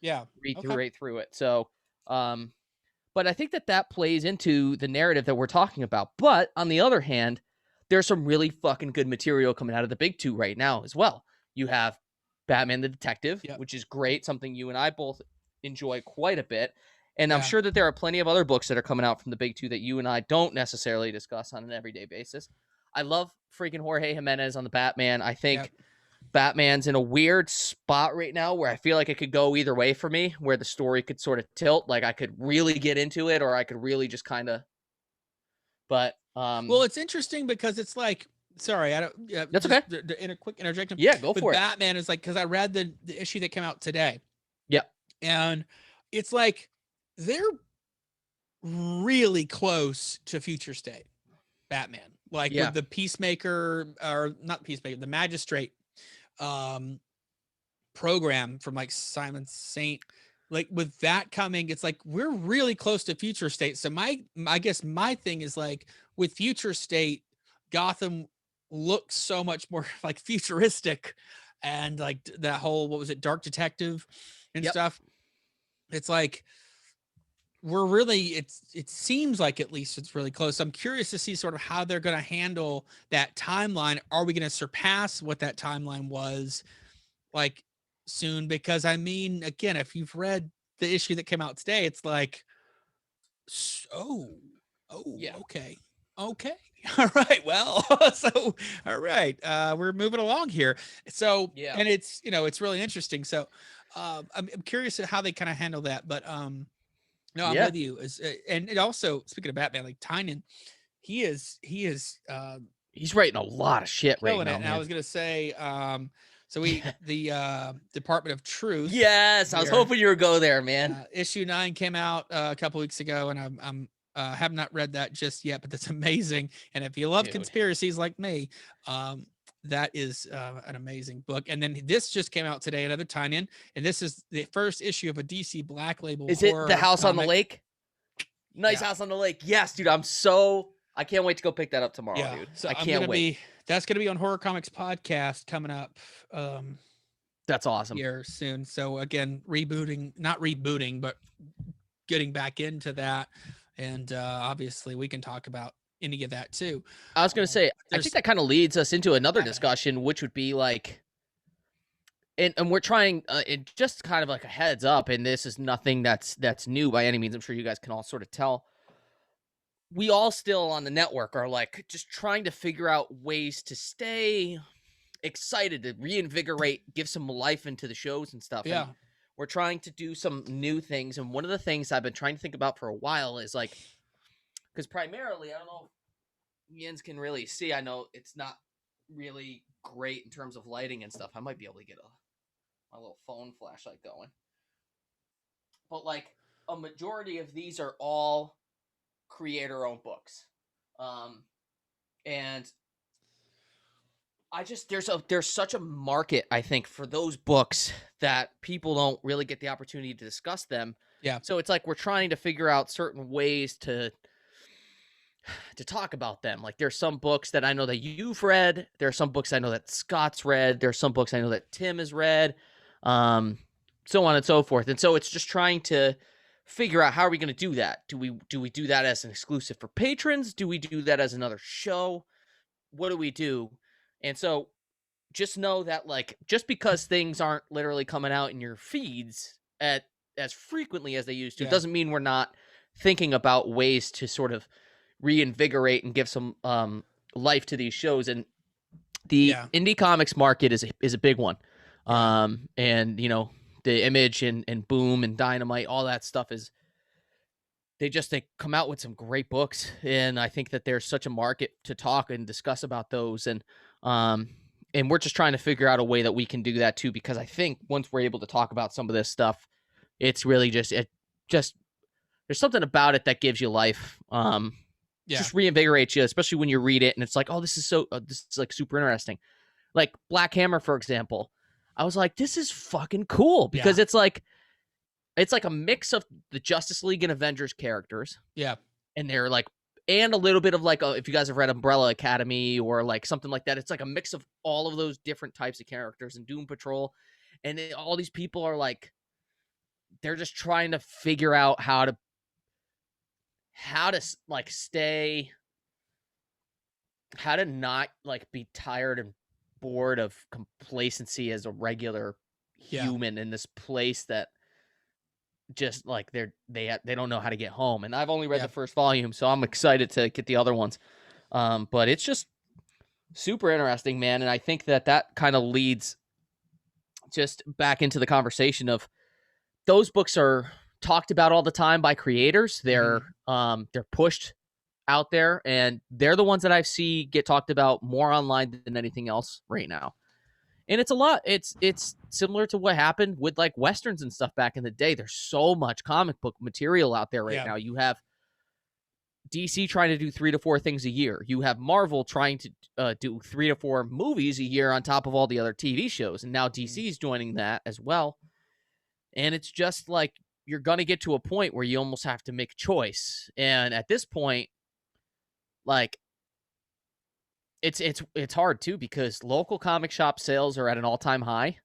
read right through it. So but I think that plays into the narrative that we're talking about. But on the other hand, there's some really fucking good material coming out of the big two right now as well. You have Batman the Detective, which is great, something you and I both enjoy quite a bit. And I'm sure that there are plenty of other books that are coming out from the big two that you and I don't necessarily discuss on an everyday basis. I love freaking Jorge Jimenez on the Batman. I think Batman's in a weird spot right now where I feel like it could go either way for me, where the story could sort of tilt. Like I could really get into it or I could really just kind of, but, well, it's interesting because it's like, sorry, I don't, that's okay. In a quick interjection. Yeah, go for it. Batman is like, cause I read the issue that came out today. Yeah. And it's like, they're really close to future state Batman, like with the Peacemaker or not Peacemaker, the Magistrate, program from like Simon Saint, like with that coming, it's like we're really close to Future State. So I guess my thing is like with Future State, Gotham looks so much more like futuristic, and like that whole, what was it, Dark Detective and stuff. It's like we're really, it seems like at least it's really close. I'm curious to see sort of how they're going to handle that timeline. Are we going to surpass what that timeline was like soon? Because I mean, again, if you've read the issue that came out today, it's like, okay. All right. Well, so, all right. We're moving along here. So, and it's, it's really interesting. So, I'm curious how they kind of handle that, but, no, I'm with you. And it also, speaking of Batman, like Tynion, he's writing a lot of shit right now. And I was gonna say, so the Department of Truth. Yes, I was hoping you would go there, man. Issue 9 came out a couple weeks ago, and I'm have not read that just yet, but that's amazing. And if you love conspiracies like me, that is an amazing book. And then this just came out today, another Tynion, and this is the first issue of a DC Black Label. Is it The House on the Lake? Nice House on the Lake. Yes, dude. I can't wait to go pick that up tomorrow, dude. So I can't wait. That's going to be on Horror Comics Podcast coming up. That's awesome. Here soon. So again, not rebooting, but getting back into that. And obviously we can talk about any of that too. I was going to say, I think that kind of leads us into another discussion, which would be like, and we're trying, it just kind of like a heads up, and this is nothing that's new by any means. I'm sure you guys can all sort of tell. We all still on the network are like just trying to figure out ways to stay excited, to reinvigorate, give some life into the shows and stuff. Yeah. And we're trying to do some new things. And one of the things I've been trying to think about for a while is like, because primarily, I don't know if Jens can really see. I know it's not really great in terms of lighting and stuff. I might be able to get my little phone flashlight going. But like a majority of these are all creator-owned books. And I just, there's such a market, I think, for those books that people don't really get the opportunity to discuss them. Yeah. So it's like we're trying to figure out certain ways to talk about them. Like there's some books that I know that you've read. There are some books I know that Scott's read. There's some books I know that Tim has read, so on and so forth. And so it's just trying to figure out, how are we going to do that? Do we do that as an exclusive for patrons? Do we do that as another show? What do we do? And so just know that like, just because things aren't literally coming out in your feeds as frequently as they used to, doesn't mean we're not thinking about ways to sort of reinvigorate and give some life to these shows. And the indie comics market is a big one. And you know, the Image and Boom and Dynamite, all that stuff is, they come out with some great books. And I think that there's such a market to talk and discuss about those. And we're just trying to figure out a way that we can do that too, because I think once we're able to talk about some of this stuff, it's really just there's something about it that gives you life. Just reinvigorates you, especially when you read it and it's like, oh, this is like super interesting. Like Black Hammer, for example. I was like, this is fucking cool, because it's like a mix of the Justice League and Avengers characters. Yeah. And they're like, and a little bit of like, if you guys have read Umbrella Academy or like something like that, it's like a mix of all of those different types of characters and Doom Patrol. And all these people are like, they're just trying to figure out how to like how to not like be tired and bored of complacency as a regular human in this place that just like they don't know how to get home. And I've only read the first volume, so I'm excited to get the other ones. But it's just super interesting, man. And I think that kind of leads just back into the conversation of those books are talked about all the time by creators. They're pushed out there, and they're the ones that I see get talked about more online than anything else right now. And it's a lot. It's similar to what happened with like Westerns and stuff back in the day. There's so much comic book material out there right now. You have DC trying to do 3 to 4 things a year. You have Marvel trying to do 3 to 4 movies a year on top of all the other TV shows. And now DC's joining that as well. And it's just like you're going to get to a point where you almost have to make a choice. And at this point, like, it's hard too, because local comic shop sales are at an all-time high.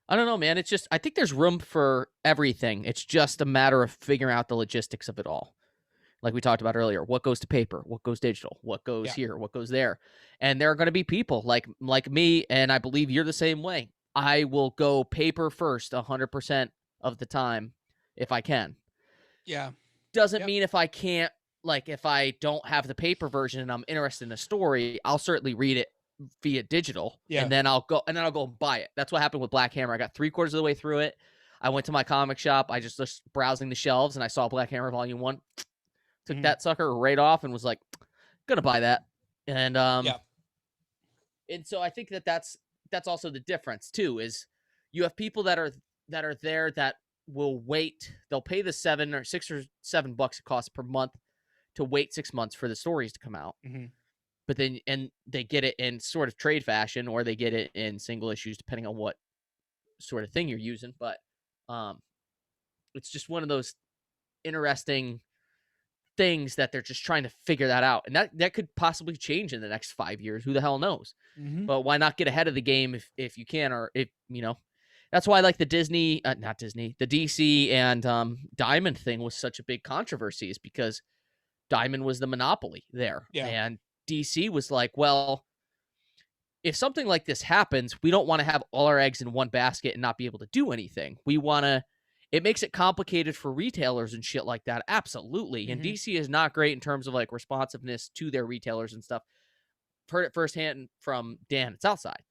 I don't know, man. It's just, I think there's room for everything. It's just a matter of figuring out the logistics of it all. Like we talked about earlier, what goes to paper, what goes digital, what goes here, what goes there. And there are going to be people like me, and I believe you're the same way. I will go paper first 100% of the time if I can. Yeah. Doesn't mean if I can't, like if I don't have the paper version and I'm interested in a story, I'll certainly read it via digital. And then I'll go and buy it. That's what happened with Black Hammer. I got 3/4 of the way through it. I went to my comic shop. I just was browsing the shelves and I saw Black Hammer Volume 1. Took that sucker right off and was like, gonna buy that. And and so I think that's also the difference too, is you have people that are there that will wait. They'll pay the $6 or $7 it costs per month to wait 6 months for the stories to come out. But then, and they get it in sort of trade fashion, or they get it in single issues, depending on what sort of thing you're using. But it's just one of those interesting things that they're just trying to figure that out. And that could possibly change in the next 5 years. Who the hell knows? But why not get ahead of the game if you can, or if, you know, that's why I like the the DC and Diamond thing was such a big controversy, is because Diamond was the monopoly there. And DC was like, well, if something like this happens, we don't want to have all our eggs in one basket and not be able to do anything. We want to, it makes it complicated for retailers and shit like that. Absolutely. And DC is not great in terms of like responsiveness to their retailers and stuff. Heard it firsthand from Dan at Southside.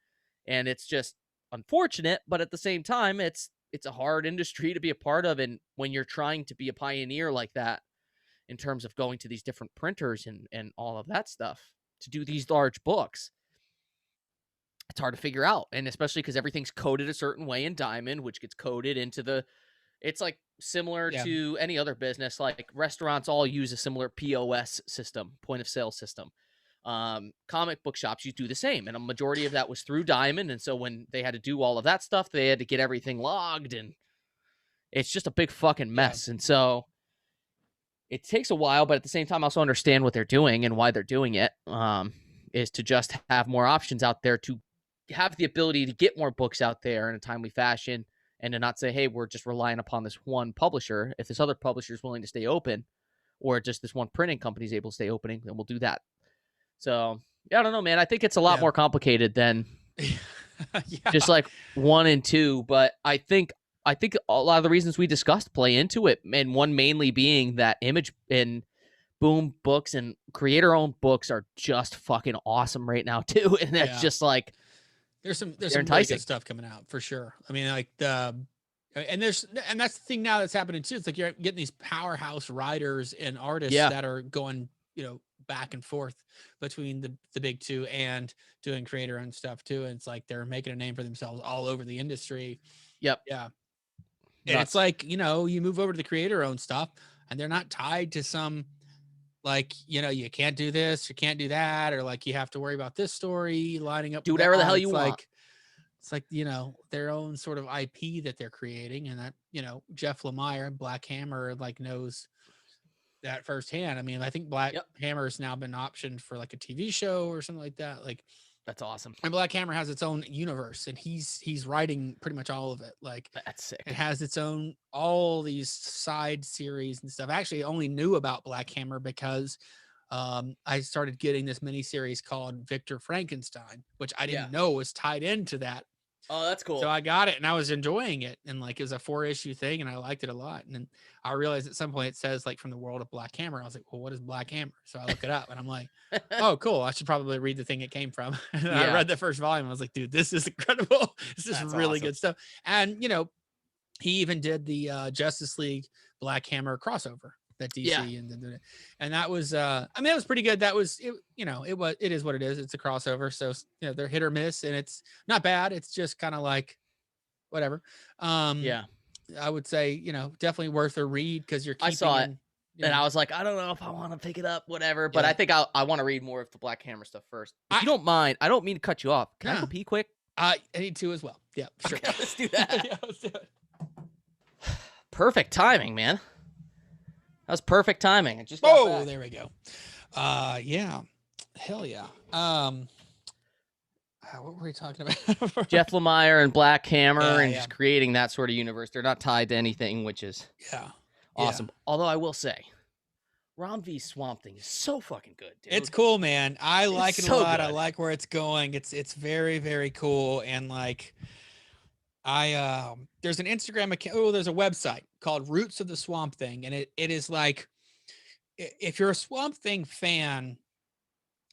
And it's just unfortunate, but at the same time, it's a hard industry to be a part of. And when you're trying to be a pioneer like that, in terms of going to these different printers and all of that stuff to do these large books, it's hard to figure out. And especially because everything's coded a certain way in Diamond, which gets coded into it's like similar to any other business. Like restaurants all use a similar POS system, point of sale system. Comic book shops, you do the same. And a majority of that was through Diamond. And so when they had to do all of that stuff, they had to get everything logged, and it's just a big fucking mess. And so it takes a while, but at the same time, I also understand what they're doing and why they're doing it, is to just have more options out there, to have the ability to get more books out there in a timely fashion, and to not say, hey, we're just relying upon this one publisher. If this other publisher is willing to stay open, or just this one printing company is able to stay opening, then we'll do that. So, yeah, I don't know, man. I think it's a lot more complicated than just like 1 and 2, but I think a lot of the reasons we discussed play into it, and one mainly being that Image and Boom Books and creator-owned books are just fucking awesome right now too, and that's just like there's some really good stuff coming out for sure. I mean, like and that's the thing now that's happening too. It's like you're getting these powerhouse writers and artists that are going, you know, back and forth between the big two and doing creator-owned stuff too. And it's like they're making a name for themselves all over the industry. Yeah. And it's like, you know, you move over to the creator-owned stuff, and they're not tied to some, like, you know, you can't do this, you can't do that, or like you have to worry about this story lining up. Do whatever the hell you want. It's like, you know, their own sort of IP that they're creating, and that, you know, Jeff Lemire, Black Hammer, like knows that firsthand. I mean, I think Black Hammer has now been optioned for like a TV show or something like that. Like, that's awesome. And Black Hammer has its own universe, and he's writing pretty much all of it. Like, that's sick. It has its own, all these side series and stuff. I actually only knew about Black Hammer because I started getting this miniseries called Victor Frankenstein, which I didn't know was tied into that. Oh, that's cool. So I got it, and I was enjoying it, and like it was a 4-issue thing, and I liked it a lot. And then I realized at some point it says like from the world of Black Hammer. I was like, well, what is Black Hammer? So I look it up, and I'm like, oh, cool. I should probably read the thing it came from. And I read the first volume. I was like, dude, this is incredible. This is really good stuff. And you know, he even did the Justice League Black Hammer crossover that DC and that was I mean, it was pretty good. That was it, you know, it is what it is. It's a crossover, so you know, they're hit or miss, and it's not bad. It's just kind of like whatever. I would say, you know, definitely worth a read, because you're keeping, I saw it. And I was like, I don't know if I want to pick it up, whatever. But I think I want to read more of the Black Hammer stuff first. If you don't mind, I don't mean to cut you off. Can I go pee quick? I need to as well. Yeah, sure. Okay, let's do that. Yeah, let's do it. Perfect timing, man. That was perfect timing. I just got back. There we go. Yeah. Hell yeah. What were we talking about? Jeff Lemire and Black Hammer and just creating that sort of universe. They're not tied to anything, which is awesome. Yeah. Although I will say, Rom V's Swamp Thing is so fucking good, dude. It's cool, man. I like it a lot. Good. I like where it's going. It's very, very cool. And like, there's an Instagram account. Oh, there's a website called Roots of the Swamp Thing, and it is like, if you're a Swamp Thing fan,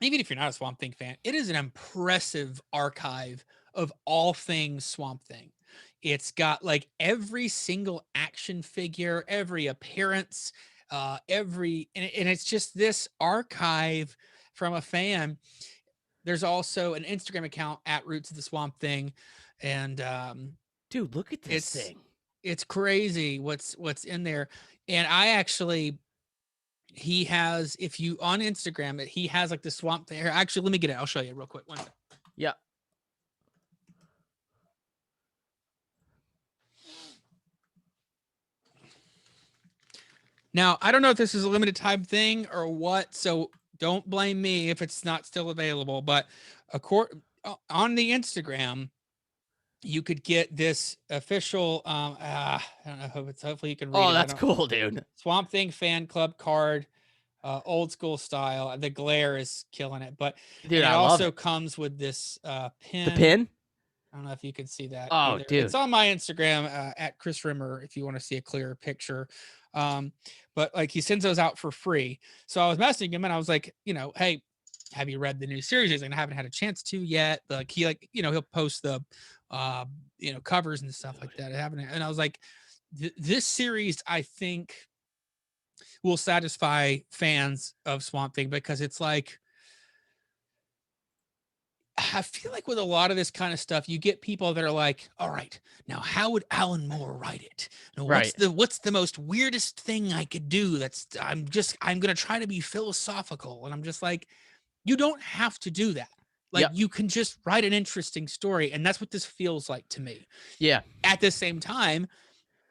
even if you're not a Swamp Thing fan, it is an impressive archive of all things Swamp Thing. It's got like every single action figure, every appearance, and it's just this archive from a fan. There's also an Instagram account at Roots of the Swamp Thing, and dude, look at this thing. It's crazy what's in there. And I actually, he has, if you on Instagram, he has like the Swamp Thing. Actually, let me get it. I'll show you real quick. One second. Yeah. Now, I don't know if this is a limited time thing or what, so don't blame me if it's not still available. But on the Instagram, you could get this official. I don't know if it's. Hopefully, you can read. Oh, that's cool, dude. Swamp Thing fan club card, old school style. The glare is killing it, but dude, it also comes with this pin. The pin. I don't know if you can see that. Oh, either. Dude, it's on my Instagram at Chris Rimmer if you want to see a clearer picture. But like he sends those out for free. So I was messaging him and I was like, hey, have you read the new series? He's like, I haven't had a chance to yet. Like he'll post the covers and stuff like that. And I was like, this series I think will satisfy fans of Swamp Thing, because it's like, I feel like with a lot of this kind of stuff, you get people that are like, all right, now how would Alan Moore write it? Now, what's the most weirdest thing I could do? I'm going to try to be philosophical. And I'm just like, you don't have to do that. Like you can just write an interesting story. And that's what this feels like to me. Yeah. At the same time,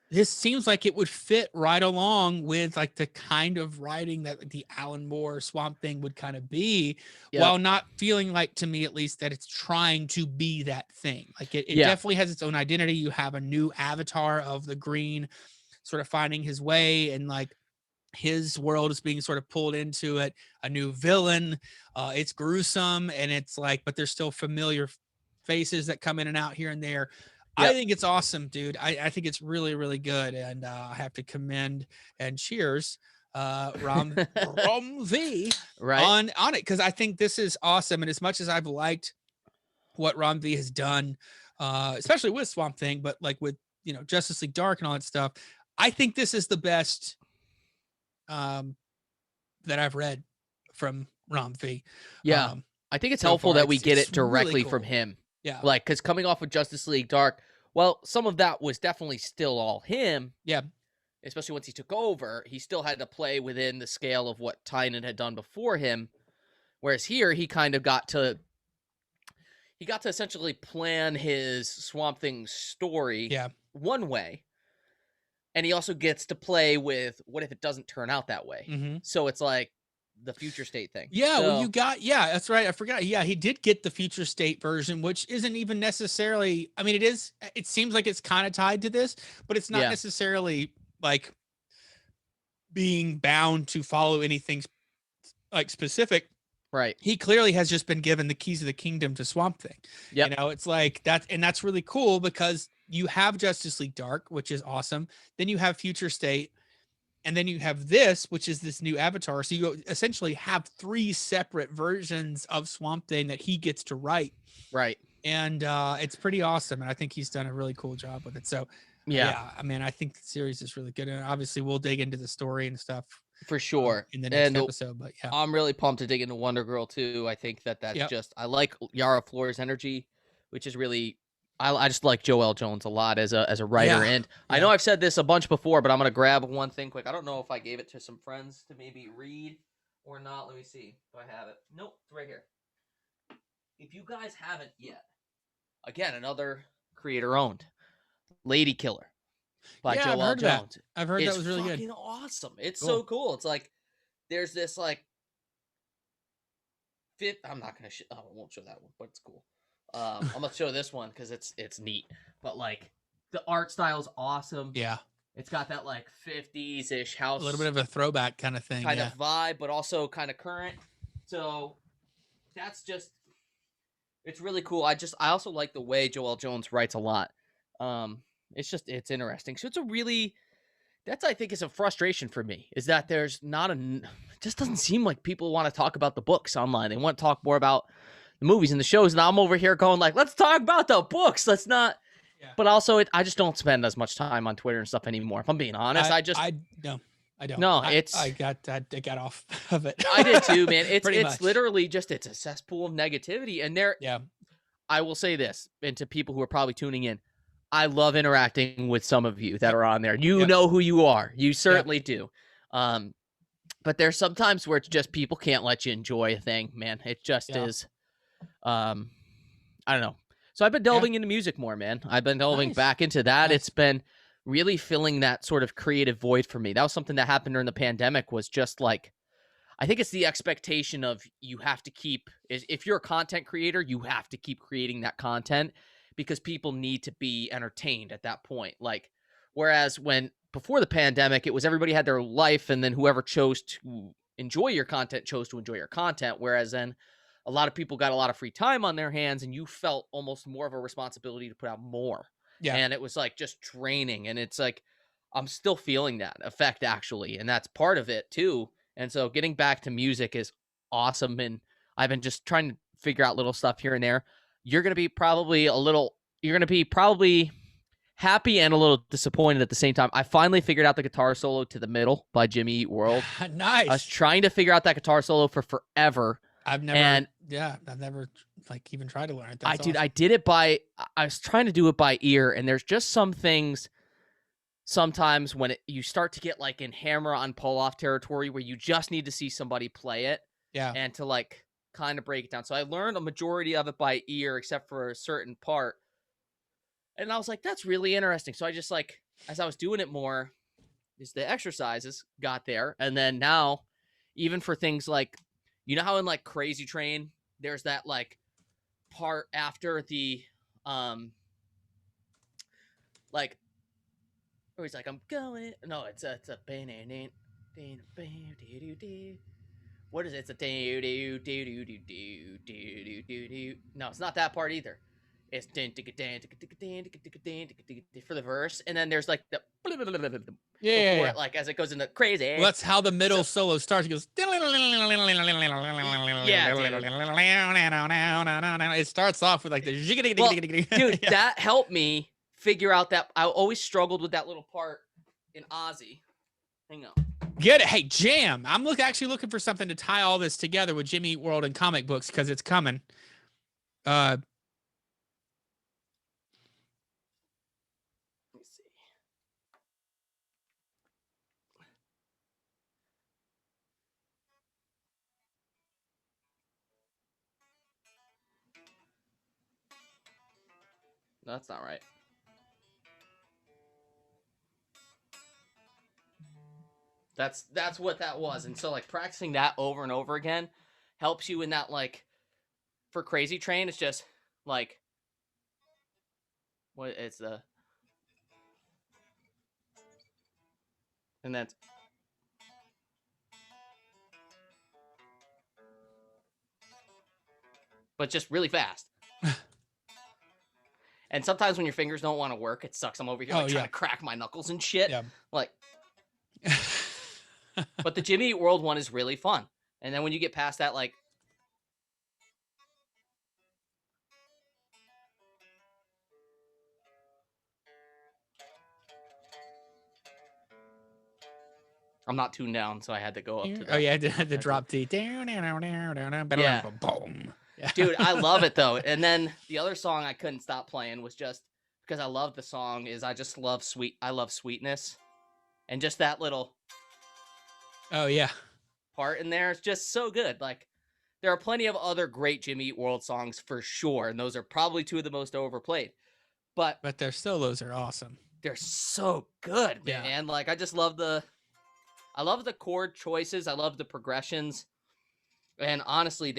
this seems like it would fit right along with like the kind of writing that the Alan Moore Swamp Thing would kind of be, while not feeling like, to me at least, that it's trying to be that thing. Like it definitely has its own identity. You have a new avatar of the Green sort of finding his way, and like his world is being sort of pulled into it. A new villain. It's gruesome, and it's like, but there's still familiar faces that come in and out here and there. I think it's awesome, dude. I think it's really, really good. And I have to commend and cheers Rom V on it, because I think this is awesome. And as much as I've liked what Rom V has done, especially with Swamp Thing, but like with Justice League Dark and all that stuff, I think this is the best that I've read from Rom V. Yeah, I think it's helpful that we get it directly really cool from him. Yeah. Like, because coming off of Justice League Dark, well, some of that was definitely still all him. Yeah. Especially once he took over, he still had to play within the scale of what Tynion had done before him. Whereas here, he kind of got to essentially plan his Swamp Thing story one way. And he also gets to play with what if it doesn't turn out that way. Mm-hmm. So it's like the future state thing. Yeah, well, that's right. I forgot. Yeah, he did get the future state version, which isn't even necessarily, I mean, it seems like it's kind of tied to this, but it's not necessarily like being bound to follow anything like specific. Right. He clearly has just been given the keys of the kingdom to Swamp Thing. Yep. It's like that. And that's really cool, because you have Justice League Dark, which is awesome. Then you have Future State. And then you have this, which is this new avatar. So you essentially have 3 separate versions of Swamp Thing that he gets to write. Right. And it's pretty awesome. And I think he's done a really cool job with it. So, I mean, I think the series is really good. And obviously we'll dig into the story and stuff. For sure. In the next episode. But yeah. I'm really pumped to dig into Wonder Girl too. I think that's just, I like Yara Flor's energy, which is really I just like Joel Jones a lot as a writer, and I know I've said this a bunch before, but I'm gonna grab one thing quick. I don't know if I gave it to some friends to maybe read or not. Let me see if I have it. Nope, it's right here. If you guys haven't yet, again, another creator-owned Lady Killer by Joel Jones. I've heard that was really good. It's fucking awesome. It's so cool. It's like there's this like I'm not gonna. I won't show that one, but it's cool. I'm gonna show this one because it's neat. But like the art style is awesome. Yeah, it's got that like 50s-ish house, a little bit of a throwback kind of thing, kind of vibe, but also kind of current. So that's just it's really cool. I also like the way Joel Jones writes a lot. It's interesting. So it's a really I think is a frustration for me is that there's not it just doesn't seem like people want to talk about the books online. They want to talk more about the movies and the shows. And I'm over here going like, let's talk about the books. Let's not. Yeah. But also, I just don't spend as much time on Twitter and stuff anymore. If I'm being honest, I don't. No, I got off of it. I did too, man. It's literally just it's a cesspool of negativity. And I will say this, and to people who are probably tuning in, I love interacting with some of you that are on there. You know who you are. You certainly do. But there's sometimes where it's just people can't let you enjoy a thing, man. It just is. I don't know. So I've been delving into music more, man. I've been delving back into that. It's been really filling that sort of creative void for me. That was something that happened during the pandemic was just like, I think it's the expectation of you have to keep, if you're a content creator, you have to keep creating that content because people need to be entertained at that point. Like, whereas before the pandemic, it was everybody had their life and then whoever chose to enjoy your content chose to enjoy your content. Whereas then a lot of people got a lot of free time on their hands and you felt almost more of a responsibility to put out more. Yeah. And it was like just draining. And it's like, I'm still feeling that effect actually. And that's part of it too. And so getting back to music is awesome. And I've been just trying to figure out little stuff here and there. You're going to be probably happy and a little disappointed at the same time. I finally figured out the guitar solo to the middle by Jimmy Eat World. Nice. I was trying to figure out that guitar solo for forever. I've never like even tried to learn it. I did it I was trying to do it by ear, and there's just some things sometimes when you start to get like in hammer on pull off territory where you just need to see somebody play it. Yeah. And to like kind of break it down. So I learned a majority of it by ear, except for a certain part. And I was like, that's really interesting. So I just like, as I was doing it more, the exercises got there. And then now, even for things like, you know how in like Crazy Train, there's that like part after the, like, where he's like, I'm going. No, it's a what is it? It's a no, it's not that part either. It's for the verse, and then there's like the before it, like as it goes into crazy. Well, that's how the middle solo starts. It goes it starts off with like the dude. That helped me figure out that I always struggled with that little part in Ozzy. Hang on. Get it. Hey, Jam. I'm actually looking for something to tie all this together with Jimmy Eat World and comic books because it's coming. Let me see. No, that's not right. That's what that was. And so like practicing that over and over again helps you in that, like for Crazy Train, it's just like what it's the and that's but just really fast. And sometimes when your fingers don't want to work, it sucks. I'm over here trying to crack my knuckles and shit. Yeah. Like but the Jimmy Eat World one is really fun. And then when you get past that, like I'm not tuned down, so I had to go up to that. Oh yeah, I had to drop the down. Yeah. Boom. Yeah. Dude, I love it though. And then the other song I couldn't stop playing was just because I love the song is I just love I love Sweetness. And just that little Oh yeah. part in there is just so good. Like there are plenty of other great Jimmy Eat World songs for sure, and those are probably two of the most overplayed. But their solos are awesome. They're so good, man. Yeah. Like I love the chord choices. I love the progressions. And honestly,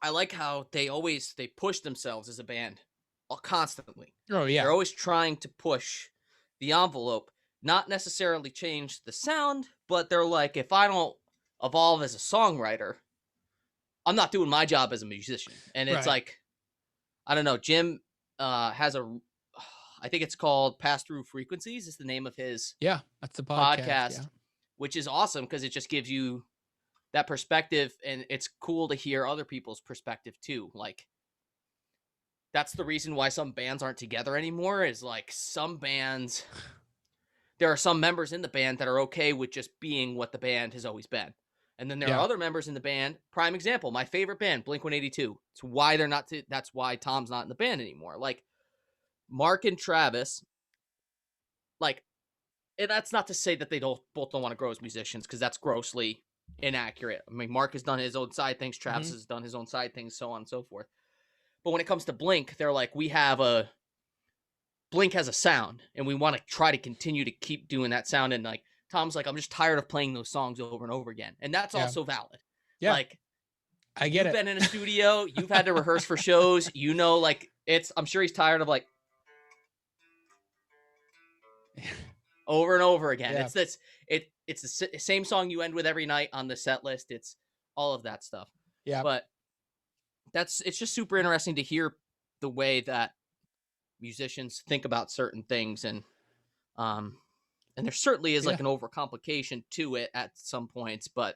I like how they push themselves as a band constantly. Oh yeah. They're always trying to push the envelope, not necessarily change the sound, but they're like, if I don't evolve as a songwriter, I'm not doing my job as a musician. And it's like, I don't know, Jim has I think it's called Pass Through Frequencies is the name of his that's the podcast. Which is awesome because it just gives you that perspective, and it's cool to hear other people's perspective too. Like that's the reason why some bands aren't together anymore is like some bands, there are some members in the band that are okay with just being what the band has always been. And then there are other members in the band. Prime example, my favorite band, Blink-182. It's why they're not, that's why Tom's not in the band anymore. Like Mark and Travis, like, and that's not to say that they both don't want to grow as musicians, because that's grossly inaccurate. I mean, Mark has done his own side things, Travis has done his own side things, so on and so forth. But when it comes to Blink, they're like, Blink has a sound, and we want to try to continue to keep doing that sound. And like Tom's like, I'm just tired of playing those songs over and over again, and that's also valid. Yeah, like I get you've been in a studio, you've had to rehearse for shows, like I'm sure he's tired of like over and over again. Yeah. It's the same song you end with every night on the set list. It's all of that stuff. Yeah. But it's just super interesting to hear the way that musicians think about certain things, and there certainly is like an overcomplication to it at some points, but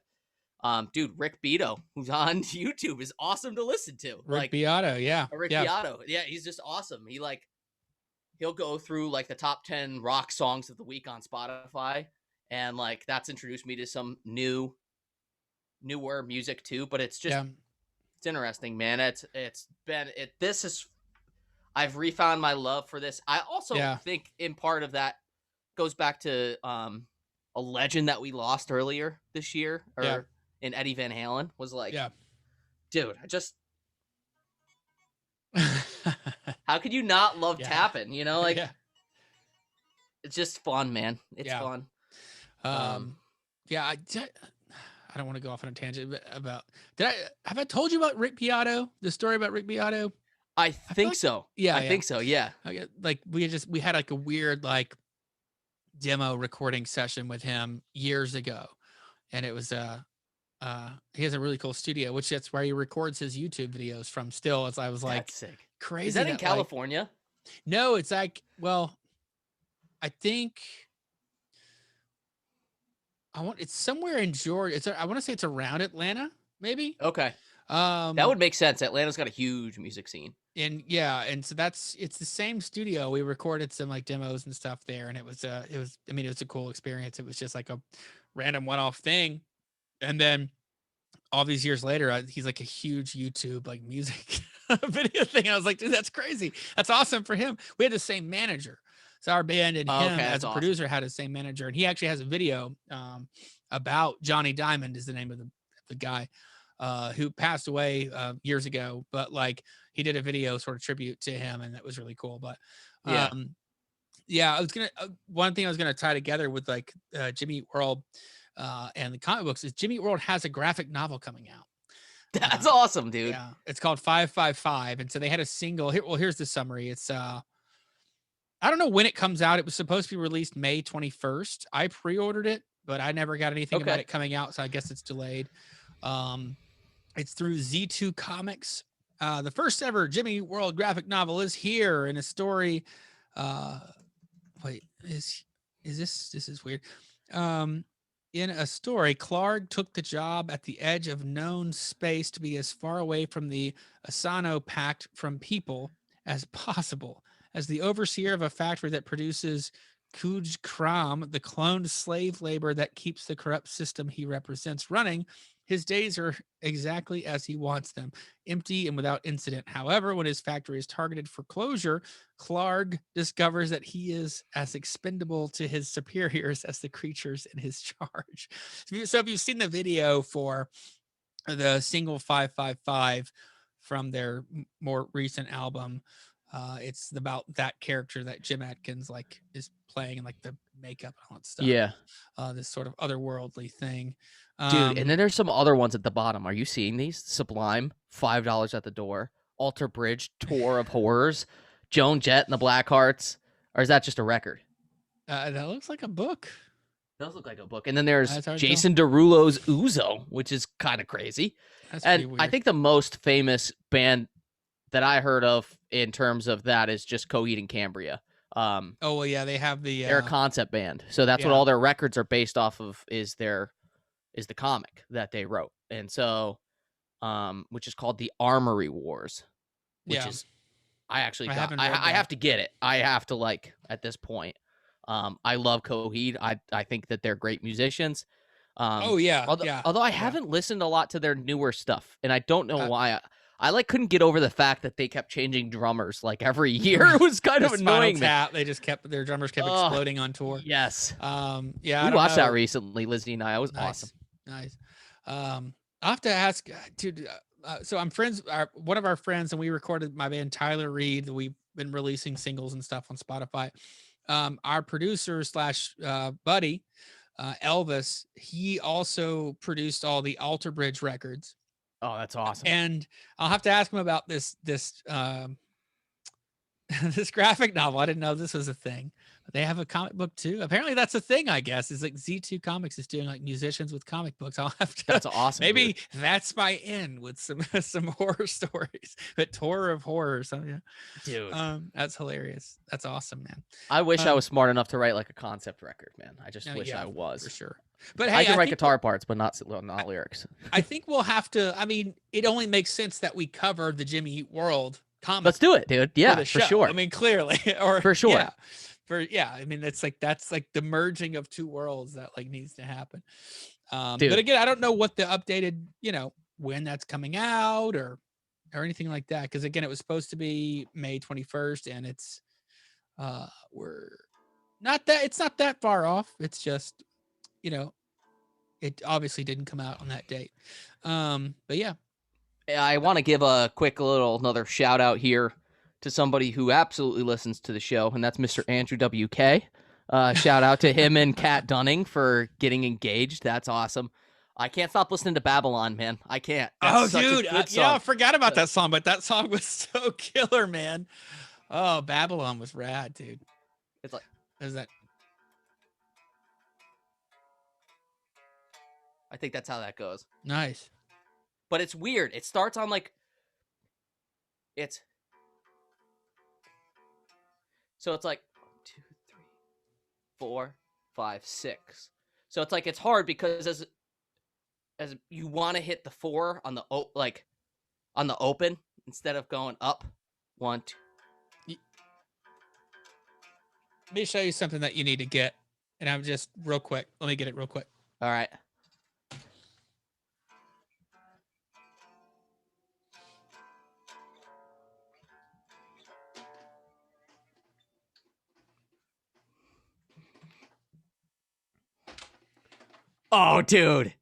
dude, Rick Beato, who's on YouTube, is awesome to listen to. Rick Beato, Beato. Yeah, he's just awesome. He'll go through like the top 10 rock songs of the week on Spotify, and like that's introduced me to some newer music too. But it's just it's interesting, man. I've refound my love for this. I also think in part of that goes back to a legend that we lost earlier this year, in Eddie Van Halen, was like, dude, I just how could you not love tapping? You know, like it's just fun, man. It's fun. I don't want to go off on a tangent about. Have I told you about Rick Beato? The story about Rick Beato? I think so. Yeah, I think so. Yeah. Like we had like a weird like demo recording session with him years ago, and it was he has a really cool studio, which that's where he records his YouTube videos from still. As I was like, that's sick. Crazy. Is that in California? Like, no, it's like, well, I think it's somewhere in Georgia. I want to say it's around Atlanta, maybe. Okay. That would make sense. Atlanta's got a huge music scene. And so it's the same studio. We recorded some like demos and stuff there, and it was a cool experience. It was just like a random one-off thing. And then all these years later, he's like a huge YouTube like music video thing. I was like, dude, that's crazy. That's awesome for him. We had the same manager. So our band and him as a producer had the same manager, and he actually has a video about Johnny Diamond is the name of the guy who passed away years ago, but like he did a video sort of tribute to him, and that was really cool. But I was gonna one thing I was gonna tie together with like Jimmy Eat World and the comic books is Jimmy Eat World has a graphic novel coming out. That's awesome, dude. Yeah, it's called 555, and so they had a single. Here's the summary. It's I don't know when it comes out. It was supposed to be released May 21st. I pre-ordered it, but I never got anything about it coming out, so I guess it's delayed. It's through Z2 Comics. The first ever Jimmy Eat World graphic novel is here, in a story. This is weird. In a story, Clark took the job at the edge of known space to be as far away from the Asano Pact from people as possible. As the overseer of a factory that produces Kuj Kram, the cloned slave labor that keeps the corrupt system he represents running, His days are exactly as he wants them, empty and without incident. However, when his factory is targeted for closure, Clark discovers that he is as expendable to his superiors as the creatures in his charge. So if you've seen the video for the single 555 from their more recent album, it's about that character that Jim Atkins like is playing, and like the makeup and all that stuff. Yeah. This sort of otherworldly thing. Dude, and then there's some other ones at the bottom. Are you seeing these? Sublime, $5 at the door. Alter Bridge, Tour of Horrors. Joan Jett and the Blackhearts. Or is that just a record? That looks like a book. It does look like a book. And then there's Jason Derulo's Uzo, which is kind of crazy. That's and weird. I think the most famous band that I heard of in terms of that is just Coheed and Cambria. Oh, well, yeah, they have the... They're a concept band. So that's what all their records are based off of, is the comic that they wrote. And so, which is called The Armory Wars, which is, I have to get it. I have to, like, at this point. I love Coheed. I think that they're great musicians. Although I haven't listened a lot to their newer stuff, and I don't know why. I like couldn't get over the fact that they kept changing drummers like every year. It was kind of annoying. They just kept their drummers kept exploding on tour. Yes. We watched that recently, Lizzie and I. It was awesome. Nice. I'll have to ask, dude. So I'm friends. One of our friends, and we recorded my band Tyler Reed. We've been releasing singles and stuff on Spotify. Our producer / buddy, Elvis, he also produced all the Alter Bridge records. Oh, that's awesome. And I'll have to ask him about this this graphic novel. I didn't know this was a thing. But they have a comic book too. Apparently that's a thing, I guess. It's like Z2 Comics is doing like musicians with comic books. I'll have to. That's awesome. Maybe that's my in with some horror stories. But Tour of Horrors. So, yeah. Dude. That's hilarious. That's awesome, man. I wish I was smart enough to write like a concept record, man. I just wish I was. For sure. But hey, I can write guitar parts, but not lyrics. I think we'll have to. I mean, it only makes sense that we cover the Jimmy Eat World comic. Let's do it, dude. Yeah, for sure. I mean, clearly, or for sure. Yeah. I mean, that's like the merging of two worlds that like needs to happen. But Dude. again, I don't know what the updated, when that's coming out or anything like that. Because again, it was supposed to be May 21st, and it's it's not that far off. It's just. It obviously didn't come out on that date. But yeah. I want to give a quick another shout out here to somebody who absolutely listens to the show, and that's Mr. Andrew WK. Shout out to him and Kat Dunning for getting engaged. That's awesome. I can't stop listening to Babylon, man. I can't. That's dude. I forgot about that song, but that song was so killer, man. Oh, Babylon was rad, dude. It's like, is that? I think that's how that goes. Nice. But it's weird. It starts on like so it's like 1, 2, 3, 4, 5, 6. So it's like it's hard because as you want to hit the 4 on the on the open instead of going up 1, 2. Let me show you something that you need to get, and I'm just real quick. Let me get it real quick. All right. Oh, dude.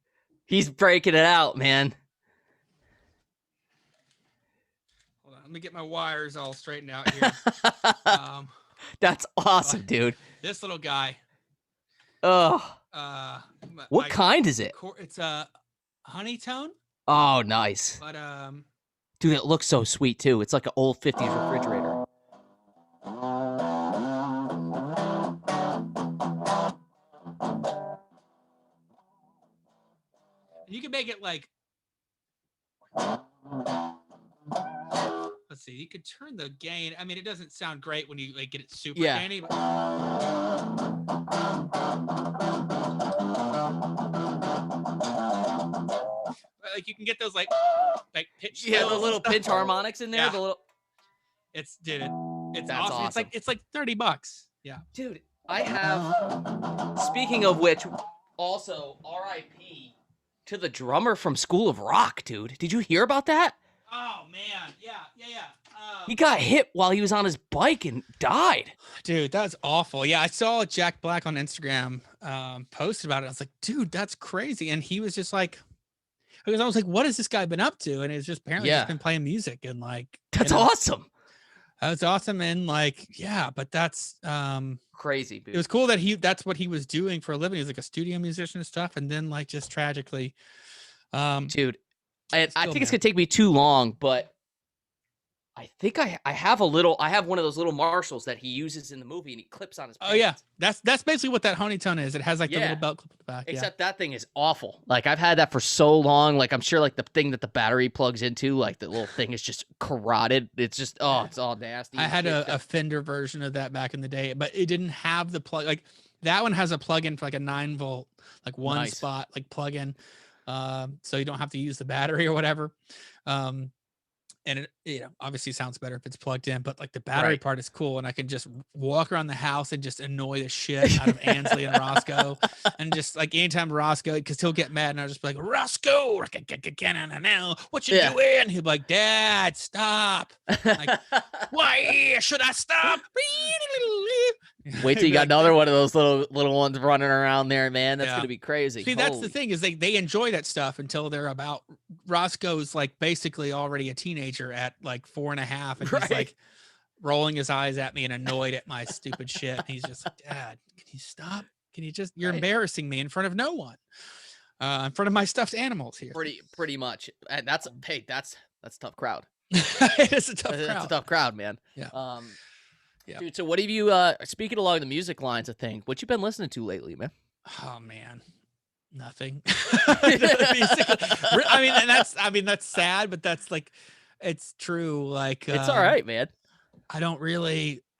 He's breaking it out, man. Hold on. Let me get my wires all straightened out here. That's awesome, dude. This little guy. Oh. What kind is it? It's a honeytone. Oh, nice. But dude, it looks so sweet too. It's like an old 50s refrigerator. You can make it like, let's see, you could turn the gain. I mean, it doesn't sound great when you like get it super gainy. But... like you can get those like pitch. Yeah, the little pinch harmonics in there. Yeah. The little. It's awesome. It's like $30. Yeah, dude. I have. Speaking of which, also R.I.P. to the drummer from School of Rock, dude. Did you hear about that? Oh man, yeah. He got hit while he was on his bike and died. Dude, that's awful. Yeah, I saw Jack Black on Instagram post about it. I was like, dude, that's crazy. And he was just like, because I was like, what has this guy been up to? And it's just apparently just been playing music and like that's awesome. That's awesome. And like, yeah, but that's crazy, dude. It was cool that that's what he was doing for a living. He was like a studio musician and stuff, and then like just tragically dude, I think it's gonna take me too long, but I think I have one of those little Marshalls that he uses in the movie, and he clips on his pants. Oh yeah, that's basically what that honeytone is. It has like the little belt clip at the back. Except that thing is awful. Like I've had that for so long. Like I'm sure like the thing that the battery plugs into, like the little thing is just corroded. It's just it's all nasty. I had a Fender version of that back in the day, but it didn't have the plug. Like that one has a plug-in for like a 9-volt, like one spot, like plug-in. So you don't have to use the battery or whatever. And it, obviously sounds better if it's plugged in, but like the battery part is cool. And I can just walk around the house and just annoy the shit out of Ansley and Roscoe. And just like anytime Roscoe, because he'll get mad and I'll just be like, Roscoe, what you doing? He'll be like, Dad, stop. Like, why should I stop? Wait till you got another one of those little ones running around there, man. That's gonna be crazy. See, that's the thing is they enjoy that stuff until they're about Roscoe's like basically already a teenager at like 4.5, and he's like rolling his eyes at me and annoyed at my stupid shit. And he's just like, Dad, can you stop? Can you just? You're embarrassing me in front of no one, in front of my stuffed animals here. Pretty much. And that's a tough crowd. It's a tough crowd. That's a tough crowd, man. Yeah. Yeah. Dude, so what have you speaking along the music lines of things, what you been listening to lately, man? Oh man, nothing. I mean that's sad, but that's like it's true. Like it's all right, man. I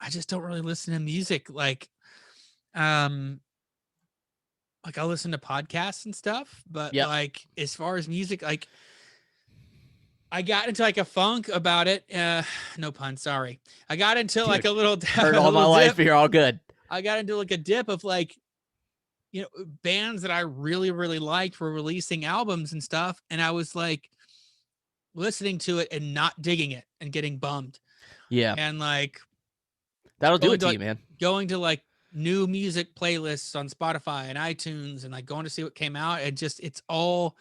just don't really listen to music like I'll listen to podcasts and stuff, but like as far as music, like I got into like a funk about it. No pun, sorry. I got into like a little heard all my life, you're all good. I got into like a dip of like, bands that I really, really liked were releasing albums and stuff. And I was like listening to it and not digging it and getting bummed. Yeah. And like that'll do it to you, man. Going to like new music playlists on Spotify and iTunes and like going to see what came out. And just it's all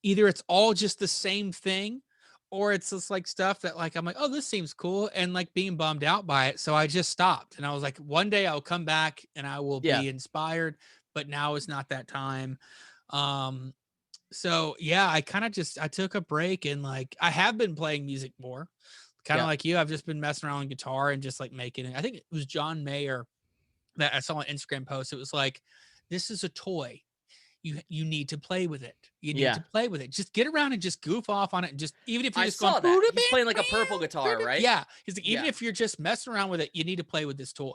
just the same thing. Or it's just like stuff that like, I'm like, oh, this seems cool. And like being bummed out by it. So I just stopped. And I was like, one day I'll come back and I will be inspired. But now is not that time. So yeah, I kind of I took a break and like, I have been playing music more. Kind of like you. I've just been messing around with guitar and just like making it. I think it was John Mayer that I saw an Instagram post. It was like, this is a toy. You need to play with it. You need to play with it. Just get around and just goof off on it. And just even if you're just going, he's playing like a purple guitar, right? Yeah. He's like, even if you're just messing around with it, you need to play with this toy.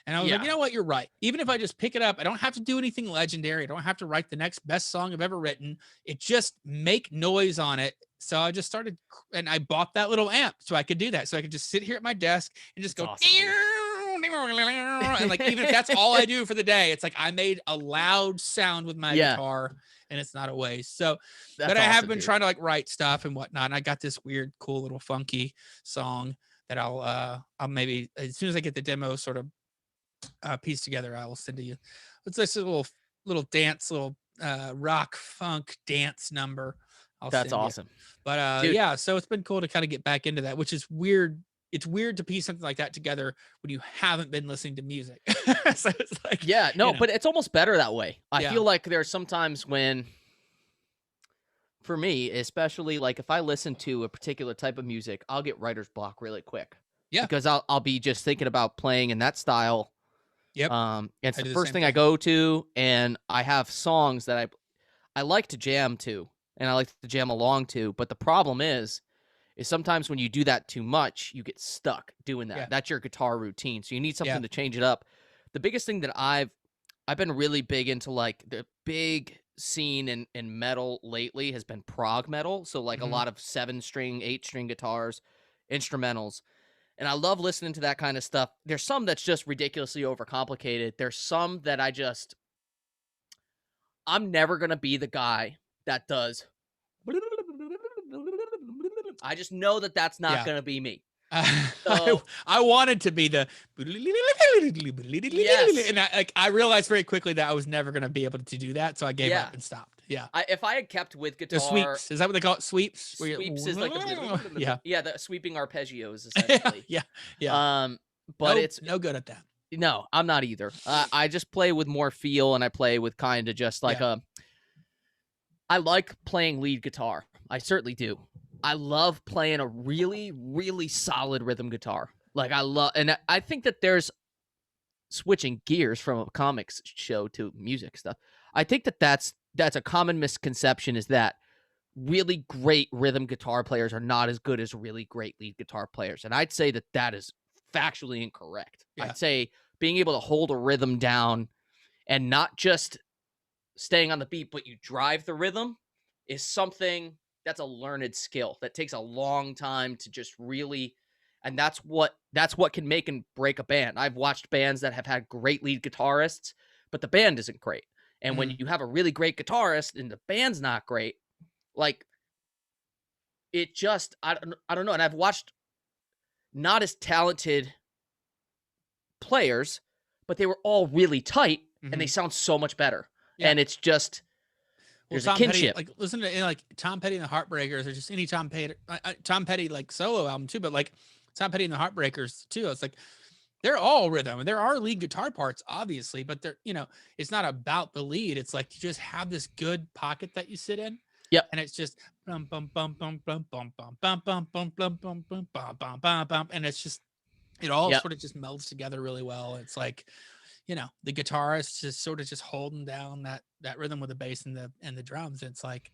And I was like, you know what? You're right. Even if I just pick it up, I don't have to do anything legendary. I don't have to write the next best song I've ever written. It just make noise on it. So I just started, and I bought that little amp so I could do that. So I could just sit here at my desk and just go, and like even if that's all I do for the day, it's like I made a loud sound with my guitar, and it's not a waste. So, but I have been trying to like write stuff and whatnot. And I got this weird, cool little funky song that I'll maybe as soon as I get the demo sort of piece together, I will send to you. It's this little dance, little rock funk dance number. That's awesome. But yeah, so it's been cool to kind of get back into that, which is weird. It's weird to piece something like that together when you haven't been listening to music. So it's like, but it's almost better that way. I feel like there's sometimes when, for me, especially like if I listen to a particular type of music, I'll get writer's block really quick. Yeah. Because I'll be just thinking about playing in that style. Yep. It's the first thing I go to, and I have songs that I like to jam to, and I like to jam along to, but the problem is sometimes when you do that too much, you get stuck doing that. Yeah. That's your guitar routine. So you need something to change it up. The biggest thing that I've been really big into, like the big scene in metal lately has been prog metal. So like a lot of 7-string, 8-string guitars, instrumentals. And I love listening to that kind of stuff. There's some that's just ridiculously overcomplicated. There's some that I'm never going to be the guy that does. I just know that that's not going to be me. So I wanted to be the yes. And I realized very quickly that I was never going to be able to do that, so I gave up and stopped. Yeah. If I had kept with guitar, the sweeps, is that what they call it? Sweeps. Sweeps is like yeah, the sweeping arpeggios essentially. yeah. But it's no good at that. No, I'm not either. I just play with more feel, and I play with kind of just like I like playing lead guitar. I certainly do. I love playing a really, really solid rhythm guitar. Like and I think that there's switching gears from a comics show to music stuff. I think that that's a common misconception, is that really great rhythm guitar players are not as good as really great lead guitar players. And I'd say that that is factually incorrect. Yeah. I'd say being able to hold a rhythm down and not just staying on the beat, but you drive the rhythm is something that's a learned skill that takes a long time to just really, and that's what can make and break a band. I've watched bands that have had great lead guitarists, but the band isn't great. And when you have a really great guitarist and the band's not great, like it just, I don't know. And I've watched not as talented players, but they were all really tight and they sound so much better. Yeah. And it's just, there's a kinship. Petty, like listen to like Tom Petty and the Heartbreakers, or just any Tom Petty like solo album too, but like Tom Petty and the Heartbreakers too. It's like they're all rhythm, and there are lead guitar parts, obviously, but they're, it's not about the lead. It's like you just have this good pocket that you sit in. Yep. And it's just bum bum bum bum bum bum bum bum bum bum bum bum bum bum bum bum, and it's just it all sort of just melds together really well. It's like, the guitarist is sort of just holding down that rhythm with the bass and the drums. It's like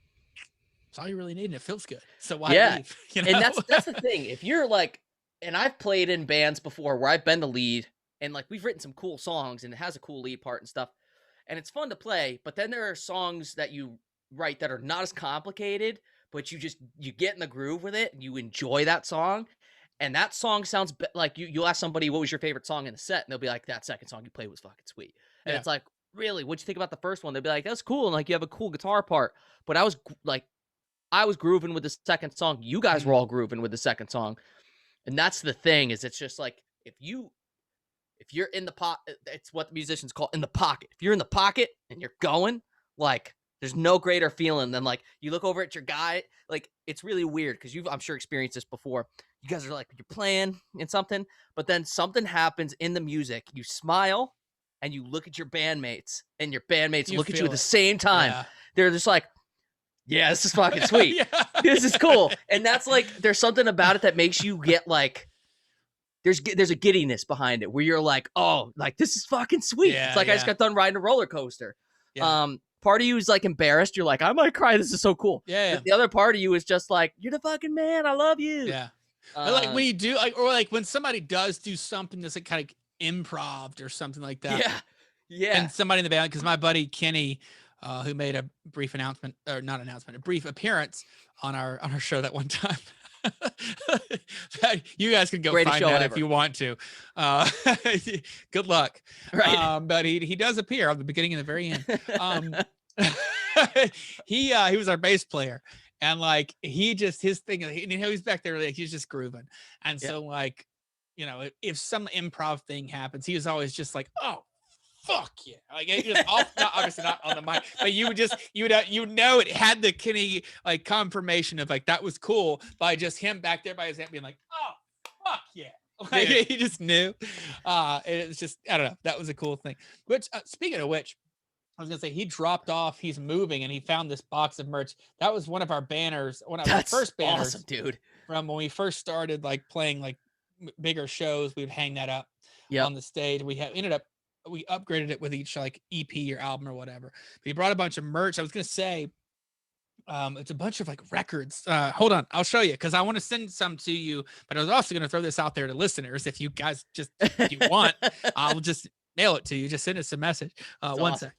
it's all you really need, and it feels good. So why leave? And that's the thing. If you're like, and I've played in bands before where I've been the lead, and like we've written some cool songs, and it has a cool lead part and stuff, and it's fun to play. But then there are songs that you write that are not as complicated, but you get in the groove with it and you enjoy that song. And that song sounds like you'll ask somebody, what was your favorite song in the set? And they'll be like, that second song you played was fucking sweet. And it's like, really, what'd you think about the first one? They'll be like, that's cool. And like, you have a cool guitar part, but I was grooving with the second song. You guys were all grooving with the second song. And that's the thing, is it's just like, if you're in the pocket, it's what the musicians call in the pocket. If you're in the pocket and you're going, like, there's no greater feeling than like you look over at your guy. Like, it's really weird because I'm sure experienced this before. You guys are like, you're playing in something, but then something happens in the music. You smile and you look at your bandmates, and your bandmates look at you at the same time. Yeah. They're just like, yeah, this is fucking sweet. This is cool. And that's like, there's something about it that makes you get like, there's a giddiness behind it where you're like, oh, like this is fucking sweet. It's like I just got done riding a roller coaster. Yeah. Part of you is like embarrassed. You're like, I might cry. This is so cool. Yeah. The other part of you is just like, you're the fucking man. I love you. Yeah. But like when you do, like, or like when somebody does do something that's like kind of improv or something like that. Yeah. Yeah. And somebody in the band, because my buddy Kenny, who made a brief appearance on our show that one time. You guys can go find that if you want to. Good luck. Right. But he does appear at the beginning and the very end. He was our bass player, and like his thing, he's back there, like he's just grooving. And so like, if some improv thing happens, he was always just like, oh, fuck yeah. Like it just obviously not on the mic, but you it had the Kenny like confirmation of like that was cool by just him back there by his hand being like, oh fuck yeah. Like he just knew. It was just, I don't know, that was a cool thing. Which speaking of which, I was gonna say, he dropped off, he's moving, and he found this box of merch. That was one of our banners, one of our first banners, awesome, dude. From when we first started like playing like bigger shows. We'd hang that up on the stage. We upgraded it with each like EP or album or whatever. But he brought a bunch of merch. I was gonna say, it's a bunch of like records. Hold on, I'll show you because I want to send some to you. But I was also gonna throw this out there to listeners. If you guys if you want, I'll just mail it to you. Just send us a message. One sec.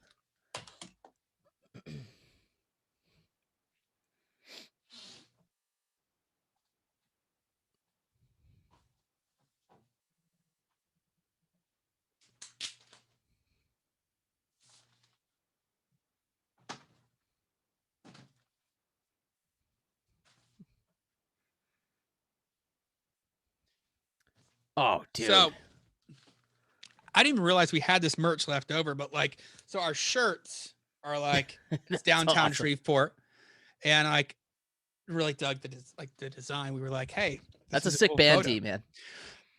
Oh, dude. So I didn't even realize we had this merch left over, but like, so our shirts are like it's downtown awesome. Shreveport, and like really dug the design. We were like, hey, that's a sick cool band photo. tee, man.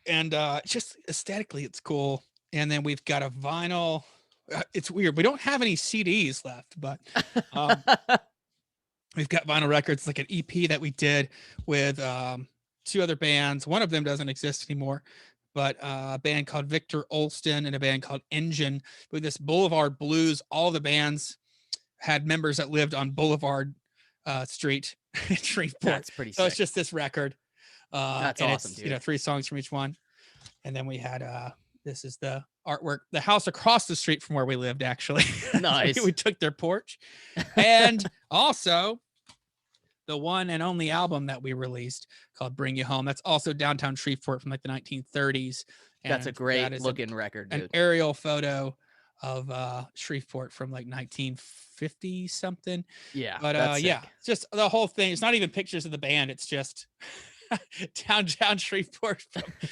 And just aesthetically, it's cool. And then we've got a vinyl. It's weird. We don't have any CDs left, but we've got vinyl records, like an EP that we did with 2 other bands. One of them doesn't exist anymore, but a band called Victor Olston and a band called Engine. With this Boulevard Blues, all the bands had members that lived on Boulevard Street in Shreveport. That's pretty sick. So it's just this record. That's awesome, dude. 3 songs from each one. And then we had this is the artwork, the house across the street from where we lived, actually. Nice. We took their porch. And also the one and only album that we released called Bring You Home. That's also downtown Shreveport from like the 1930s. And that's a great looking record, dude. An aerial photo of Shreveport from like 1950 something. Yeah. But yeah, just the whole thing. It's not even pictures of the band. It's just downtown Shreveport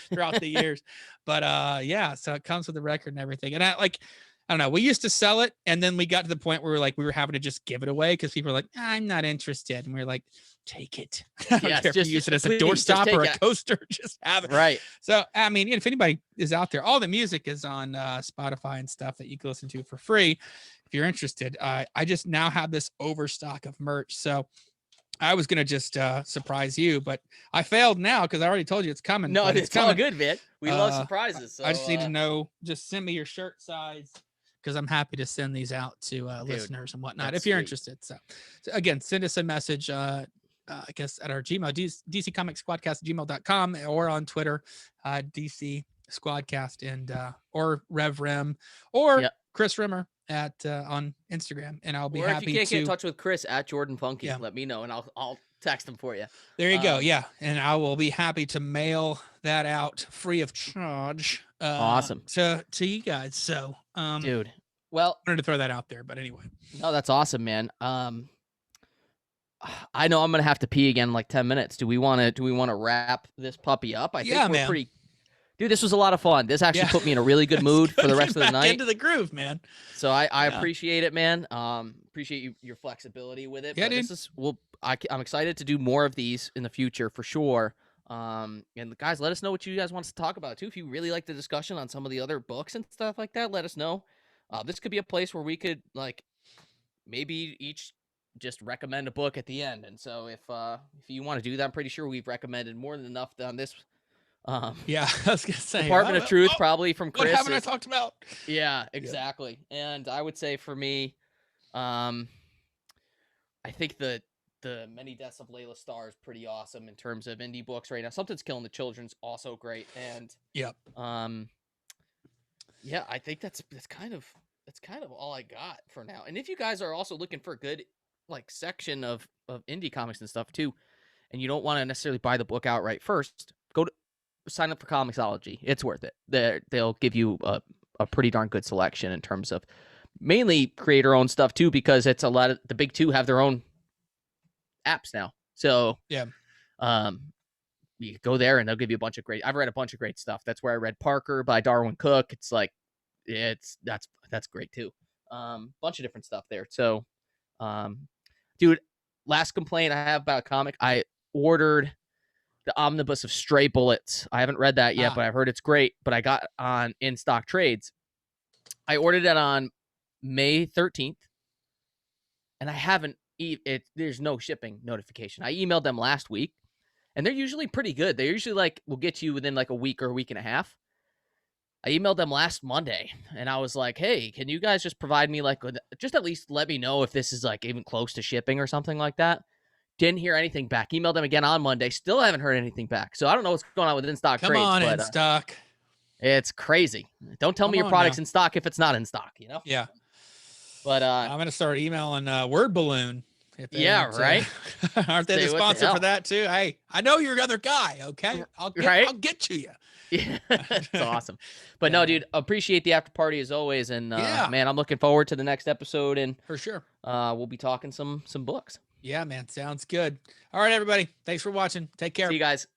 throughout the years. But yeah, so it comes with the record and everything. And I don't know, we used to sell it, and then we got to the point where we were having to just give it away because people were like, I'm not interested. And we were like, take it. I don't care if you use it as a doorstop or a coaster, just have it. Right. So I mean, if anybody is out there, all the music is on Spotify and stuff that you can listen to for free if you're interested. I just now have this overstock of merch. So I was gonna just surprise you, but I failed now because I already told you it's coming. No, it's coming. all good, man. We love surprises. So, I just need to know. Just send me your shirt size because I'm happy to send these out to listeners and whatnot if you're interested. So again, send us a message. I guess at our Gmail, DC Comics Squadcast gmail.com, or on Twitter, DC Squadcast, and or Rev Rem, or Chris Rimmer at on Instagram, and I'll be happy to. If you can't get in touch with Chris at Jordan Funky, let me know and I'll text him for you. There you go. Yeah, and I will be happy to mail that out free of charge. Awesome. To you guys. So, dude, well, I wanted to throw that out there, but anyway. No, that's awesome, man. I know I'm gonna have to pee again in like 10 minutes. Do we want to wrap this puppy up? I think we're pretty. Dude, this was a lot of fun. This actually put me in a really good mood for the rest of the night. Into the groove, man. So I appreciate it, man. Appreciate your flexibility with it. Yeah, but dude. I'm excited to do more of these in the future for sure. And guys, let us know what you guys want us to talk about too. If you really like the discussion on some of the other books and stuff like that, let us know. This could be a place where we could like maybe each just recommend a book at the end. And so if you want to do that, I'm pretty sure we've recommended more than enough on this. Yeah, I was gonna say Department of Truth, probably from Chris. What haven't I talked about? Yeah, exactly. Yeah. And I would say for me, I think the Many Deaths of Layla Starr is pretty awesome in terms of indie books right now. Something's Killing the Children's also great. And yeah, I think that's kind of all I got for now. And if you guys are also looking for a good like section of indie comics and stuff too, and you don't want to necessarily buy the book outright first, sign up for Comixology. It's worth it. They'll give you a pretty darn good selection in terms of mainly creator-owned stuff too, because it's a lot of the big two have their own apps now. So yeah, you go there and they'll give you a bunch of great. I've read a bunch of great stuff. That's where I read Parker by Darwin Cook. It's like that's great too. Bunch of different stuff there. So, dude, last complaint I have about a comic. I ordered the Omnibus of Stray Bullets. I haven't read that yet, but I've heard it's great. But I got on In Stock Trades. I ordered it on May 13th, and I haven't. There's no shipping notification. I emailed them last week, and they're usually pretty good. They usually will get you within like a week or a week and a half. I emailed them last Monday, and I was like, "Hey, can you guys just provide me just at least let me know if this is like even close to shipping or something like that?" Didn't hear anything back. Emailed them again on Monday. Still haven't heard anything back. So I don't know what's going on with In Stock Trades. Come on, In Stock. It's crazy. Don't tell me your product's in stock if it's not in stock, you know? Yeah. But I'm going to start emailing Word Balloon. Right? Aren't they the sponsor for that too? Hey, I know you're another guy, okay? I'll get to you. Yeah, it's awesome. But no, dude, appreciate the after party as always. And man, I'm looking forward to the next episode. And for sure, we'll be talking some books. Yeah, man. Sounds good. All right, everybody. Thanks for watching. Take care. See you guys.